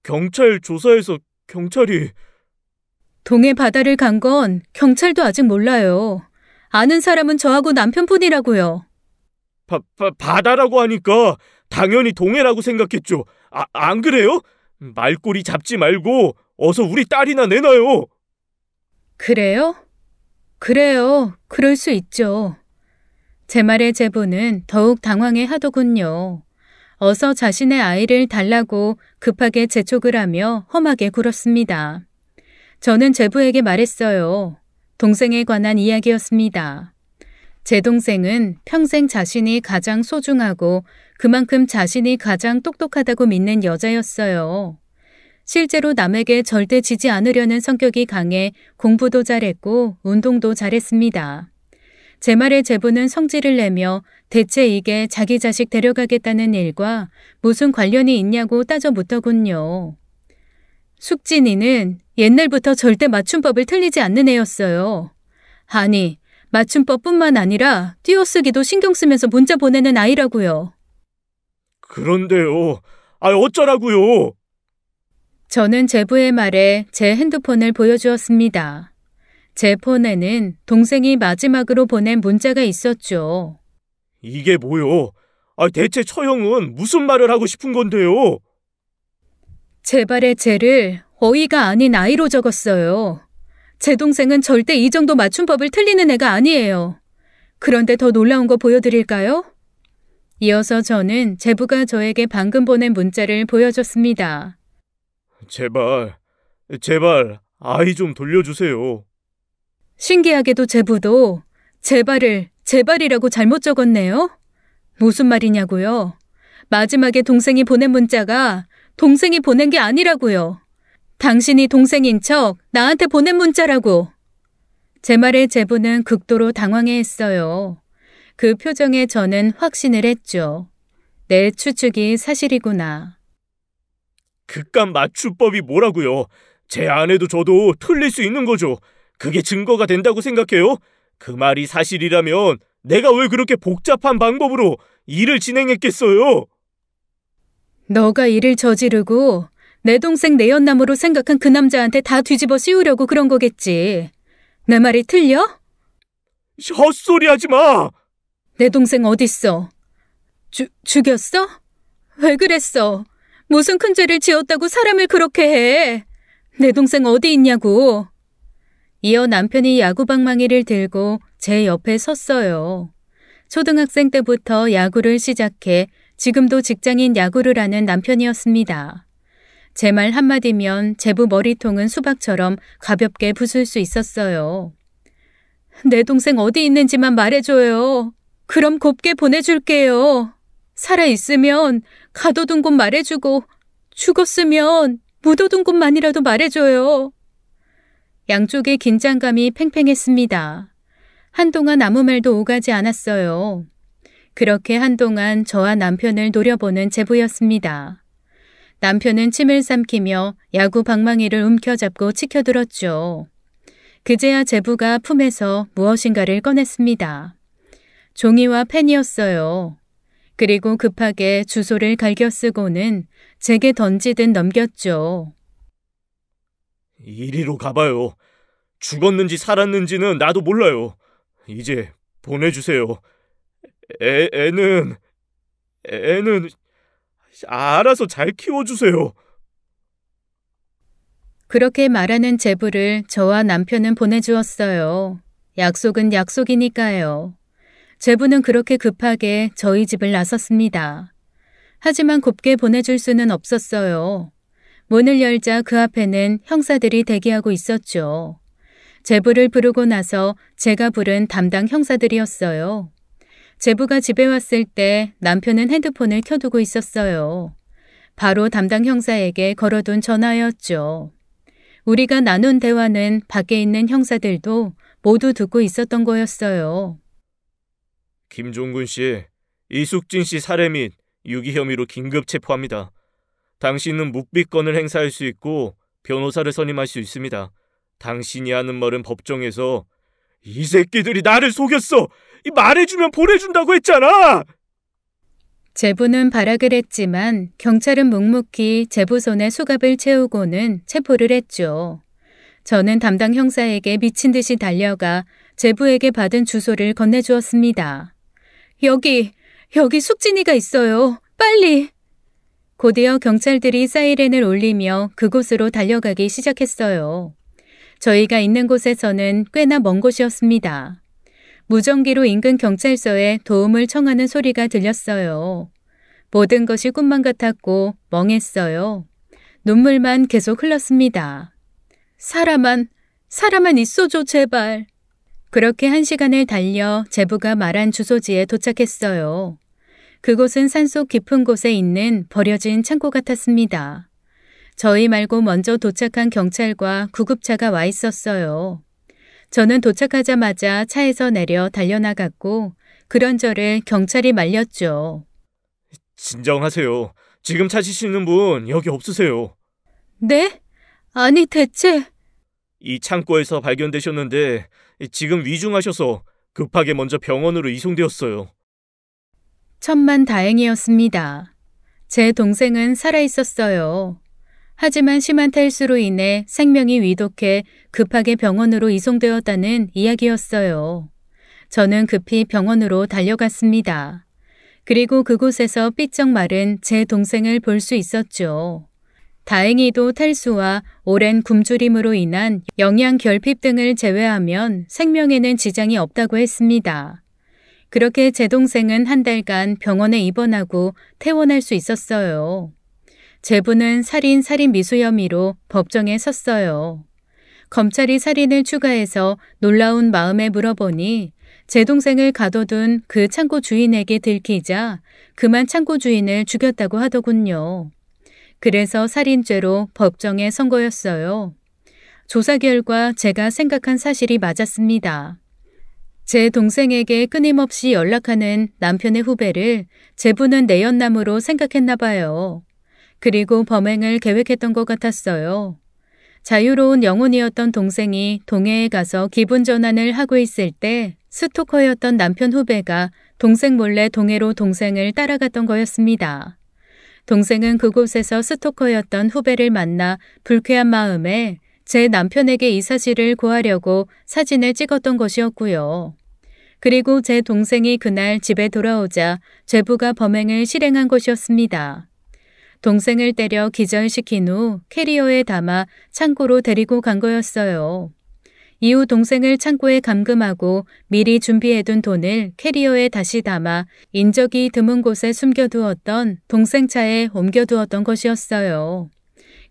경찰 조사에서 경찰이... 동해 바다를 간 건 경찰도 아직 몰라요. 아는 사람은 저하고 남편뿐이라고요. 바다라고 하니까 당연히 동해라고 생각했죠. 안 그래요? 말꼬리 잡지 말고 어서 우리 딸이나 내놔요. 그래요? 그래요. 그럴 수 있죠. 제 말에 제부는 더욱 당황해 하더군요. 어서 자신의 아이를 달라고 급하게 재촉을 하며 험하게 굴었습니다. 저는 제부에게 말했어요. 동생에 관한 이야기였습니다. 제 동생은 평생 자신이 가장 소중하고 그만큼 자신이 가장 똑똑하다고 믿는 여자였어요. 실제로 남에게 절대 지지 않으려는 성격이 강해 공부도 잘했고 운동도 잘했습니다. 제 말에 제부는 성질을 내며 대체 이게 자기 자식 데려가겠다는 일과 무슨 관련이 있냐고 따져 묻더군요. 숙진이는 옛날부터 절대 맞춤법을 틀리지 않는 애였어요. 아니, 맞춤법뿐만 아니라 띄어쓰기도 신경 쓰면서 문자 보내는 아이라고요. 그런데요. 어쩌라고요? 저는 제부의 말에 제 핸드폰을 보여주었습니다. 제 폰에는 동생이 마지막으로 보낸 문자가 있었죠. 이게 뭐요? 대체 처형은 무슨 말을 하고 싶은 건데요? 제발의 제를 어이가 아닌 아이로 적었어요. 제 동생은 절대 이 정도 맞춤법을 틀리는 애가 아니에요. 그런데 더 놀라운 거 보여드릴까요? 이어서 저는 제부가 저에게 방금 보낸 문자를 보여줬습니다. 제발 아이 좀 돌려주세요. 신기하게도 제부도 제발을 제발이라고 잘못 적었네요. 무슨 말이냐고요? 마지막에 동생이 보낸 문자가 동생이 보낸 게 아니라고요. 당신이 동생인 척 나한테 보낸 문자라고. 제 말에 제부는 극도로 당황해했어요. 그 표정에 저는 확신을 했죠. 내 추측이 사실이구나. 그깟 맞춤법이 뭐라고요? 제 아내도 저도 틀릴 수 있는 거죠. 그게 증거가 된다고 생각해요? 그 말이 사실이라면 내가 왜 그렇게 복잡한 방법으로 일을 진행했겠어요? 너가 일을 저지르고 내 동생 내연남으로 생각한 그 남자한테 다 뒤집어 씌우려고 그런 거겠지. 내 말이 틀려? 헛소리 하지 마! 내 동생 어딨어? 죽였어? 왜 그랬어? 무슨 큰 죄를 지었다고 사람을 그렇게 해? 내 동생 어디 있냐고. 이어 남편이 야구방망이를 들고 제 옆에 섰어요. 초등학생 때부터 야구를 시작해 지금도 직장인 야구를 하는 남편이었습니다. 제 말 한마디면 제부 머리통은 수박처럼 가볍게 부술 수 있었어요. 내 동생 어디 있는지만 말해줘요. 그럼 곱게 보내줄게요. 살아있으면 가둬둔 곳 말해주고 죽었으면 묻어둔 곳만이라도 말해줘요. 양쪽의 긴장감이 팽팽했습니다. 한동안 아무 말도 오가지 않았어요. 그렇게 한동안 저와 남편을 노려보는 제부였습니다. 남편은 침을 삼키며 야구 방망이를 움켜잡고 치켜들었죠. 그제야 제부가 품에서 무엇인가를 꺼냈습니다. 종이와 펜이었어요. 그리고 급하게 주소를 갈겨 쓰고는 제게 던지듯 넘겼죠. 이리로 가봐요. 죽었는지 살았는지는 나도 몰라요. 이제 보내주세요. 애는 알아서 잘 키워주세요. 그렇게 말하는 제부를 저와 남편은 보내주었어요. 약속은 약속이니까요. 제부는 그렇게 급하게 저희 집을 나섰습니다. 하지만 곱게 보내줄 수는 없었어요. 문을 열자 그 앞에는 형사들이 대기하고 있었죠. 제부를 부르고 나서 제가 부른 담당 형사들이었어요. 제부가 집에 왔을 때 남편은 핸드폰을 켜두고 있었어요. 바로 담당 형사에게 걸어둔 전화였죠. 우리가 나눈 대화는 밖에 있는 형사들도 모두 듣고 있었던 거였어요. 김종군 씨, 이숙진 씨 살해 및 유기 혐의로 긴급 체포합니다. 당신은 묵비권을 행사할 수 있고 변호사를 선임할 수 있습니다. 당신이 하는 말은 법정에서 이 새끼들이 나를 속였어! 말해주면 보내준다고 했잖아! 제부는 발악을 했지만 경찰은 묵묵히 제부 손에 수갑을 채우고는 체포를 했죠. 저는 담당 형사에게 미친 듯이 달려가 제부에게 받은 주소를 건네주었습니다. 여기 숙진이가 있어요. 빨리! 곧이어 경찰들이 사이렌을 울리며 그곳으로 달려가기 시작했어요. 저희가 있는 곳에서는 꽤나 먼 곳이었습니다. 무전기로 인근 경찰서에 도움을 청하는 소리가 들렸어요. 모든 것이 꿈만 같았고 멍했어요. 눈물만 계속 흘렀습니다. 사람만 있어줘 제발. 그렇게 1시간을 달려 제부가 말한 주소지에 도착했어요. 그곳은 산속 깊은 곳에 있는 버려진 창고 같았습니다. 저희 말고 먼저 도착한 경찰과 구급차가 와 있었어요. 저는 도착하자마자 차에서 내려 달려나갔고 그런저를 경찰이 말렸죠. 진정하세요. 지금 찾으시는 분 여기 없으세요. 네? 아니 대체... 이 창고에서 발견되셨는데 지금 위중하셔서 급하게 먼저 병원으로 이송되었어요. 천만다행이었습니다. 제 동생은 살아있었어요. 하지만 심한 탈수로 인해 생명이 위독해 급하게 병원으로 이송되었다는 이야기였어요. 저는 급히 병원으로 달려갔습니다. 그리고 그곳에서 삐쩍 마른 제 동생을 볼 수 있었죠. 다행히도 탈수와 오랜 굶주림으로 인한 영양 결핍 등을 제외하면 생명에는 지장이 없다고 했습니다. 그렇게 제 동생은 1달간 병원에 입원하고 퇴원할 수 있었어요. 제부는 살인 미수 혐의로 법정에 섰어요. 검찰이 살인을 추가해서 놀라운 마음에 물어보니 제 동생을 가둬둔 그 창고 주인에게 들키자 그만 창고 주인을 죽였다고 하더군요. 그래서 살인죄로 법정에 선 거였어요. 조사 결과 제가 생각한 사실이 맞았습니다. 제 동생에게 끊임없이 연락하는 남편의 후배를 제부는 내연남으로 생각했나 봐요. 그리고 범행을 계획했던 것 같았어요. 자유로운 영혼이었던 동생이 동해에 가서 기분 전환을 하고 있을 때 스토커였던 남편 후배가 동생 몰래 동해로 동생을 따라갔던 거였습니다. 동생은 그곳에서 스토커였던 후배를 만나 불쾌한 마음에 제 남편에게 이 사실을 고하려고 사진을 찍었던 것이었고요. 그리고 제 동생이 그날 집에 돌아오자 제부가 범행을 실행한 것이었습니다. 동생을 때려 기절시킨 후 캐리어에 담아 창고로 데리고 간 거였어요. 이후 동생을 창고에 감금하고 미리 준비해둔 돈을 캐리어에 다시 담아 인적이 드문 곳에 숨겨두었던 동생 차에 옮겨두었던 것이었어요.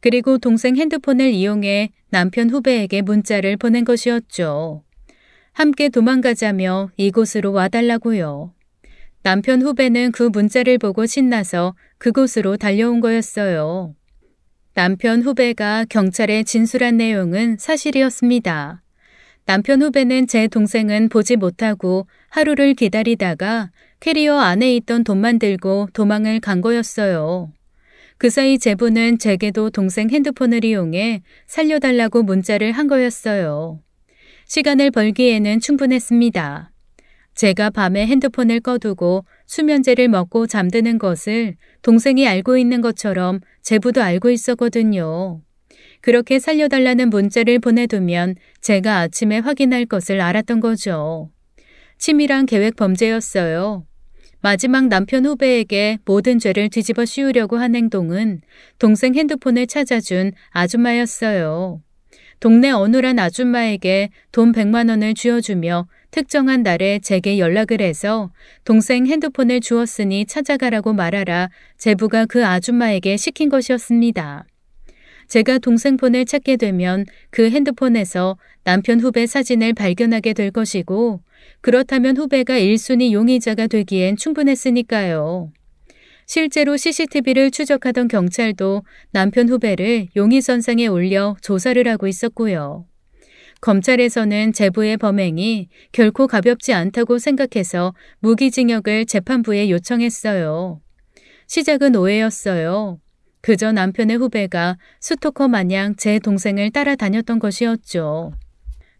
그리고 동생 핸드폰을 이용해 남편 후배에게 문자를 보낸 것이었죠. 함께 도망가자며 이곳으로 와달라고요. 남편 후배는 그 문자를 보고 신나서 그곳으로 달려온 거였어요. 남편 후배가 경찰에 진술한 내용은 사실이었습니다. 남편 후배는 제 동생은 보지 못하고 하루를 기다리다가 캐리어 안에 있던 돈만 들고 도망을 간 거였어요. 그 사이 제부는 제게도 동생 핸드폰을 이용해 살려달라고 문자를 한 거였어요. 시간을 벌기에는 충분했습니다. 제가 밤에 핸드폰을 꺼두고 수면제를 먹고 잠드는 것을 동생이 알고 있는 것처럼 제부도 알고 있었거든요. 그렇게 살려달라는 문자를 보내두면 제가 아침에 확인할 것을 알았던 거죠. 치밀한 계획 범죄였어요. 마지막 남편 후배에게 모든 죄를 뒤집어 씌우려고 한 행동은 동생 핸드폰을 찾아준 아줌마였어요. 동네 어눌한 아줌마에게 돈 100만 원을 쥐어주며 특정한 날에 제게 연락을 해서 동생 핸드폰을 주었으니 찾아가라고 말하라 제부가 그 아줌마에게 시킨 것이었습니다. 제가 동생 폰을 찾게 되면 그 핸드폰에서 남편 후배 사진을 발견하게 될 것이고 그렇다면 후배가 1순위 용의자가 되기엔 충분했으니까요. 실제로 CCTV를 추적하던 경찰도 남편 후배를 용의선상에 올려 조사를 하고 있었고요. 검찰에서는 제부의 범행이 결코 가볍지 않다고 생각해서 무기징역을 재판부에 요청했어요. 시작은 오해였어요. 그저 남편의 후배가 스토커 마냥 제 동생을 따라다녔던 것이었죠.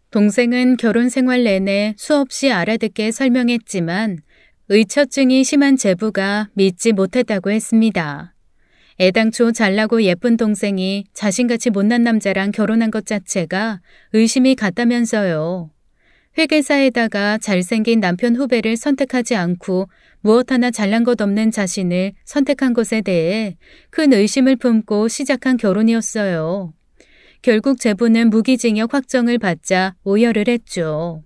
동생은 결혼 생활 내내 수없이 알아듣게 설명했지만 의처증이 심한 제부가 믿지 못했다고 했습니다. 애당초 잘나고 예쁜 동생이 자신같이 못난 남자랑 결혼한 것 자체가 의심이 갔다면서요. 회계사에다가 잘생긴 남편 후배를 선택하지 않고 무엇 하나 잘난 것 없는 자신을 선택한 것에 대해 큰 의심을 품고 시작한 결혼이었어요. 결국 제부는 무기징역 확정을 받자 오열을 했죠.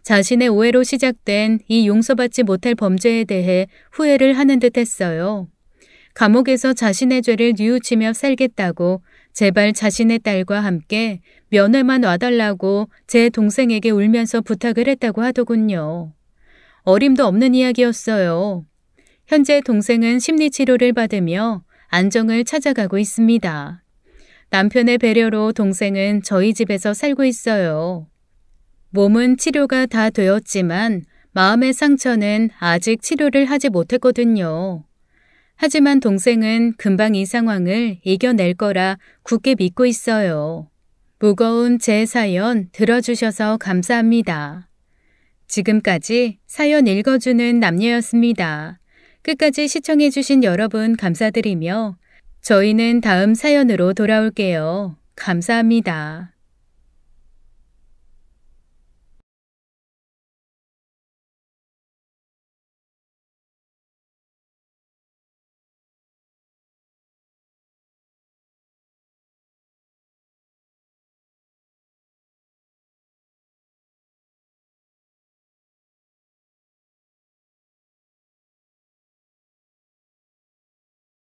자신의 오해로 시작된 이 용서받지 못할 범죄에 대해 후회를 하는 듯 했어요. 감옥에서 자신의 죄를 뉘우치며 살겠다고 제발 자신의 딸과 함께 면회만 와달라고 제 동생에게 울면서 부탁을 했다고 하더군요. 어림도 없는 이야기였어요. 현재 동생은 심리치료를 받으며 안정을 찾아가고 있습니다. 남편의 배려로 동생은 저희 집에서 살고 있어요. 몸은 치료가 다 되었지만 마음의 상처는 아직 치료를 하지 못했거든요. 하지만 동생은 금방 이 상황을 이겨낼 거라 굳게 믿고 있어요. 무거운 제 사연 들어주셔서 감사합니다. 지금까지 사연 읽어주는 남녀였습니다. 끝까지 시청해주신 여러분 감사드리며 저희는 다음 사연으로 돌아올게요. 감사합니다.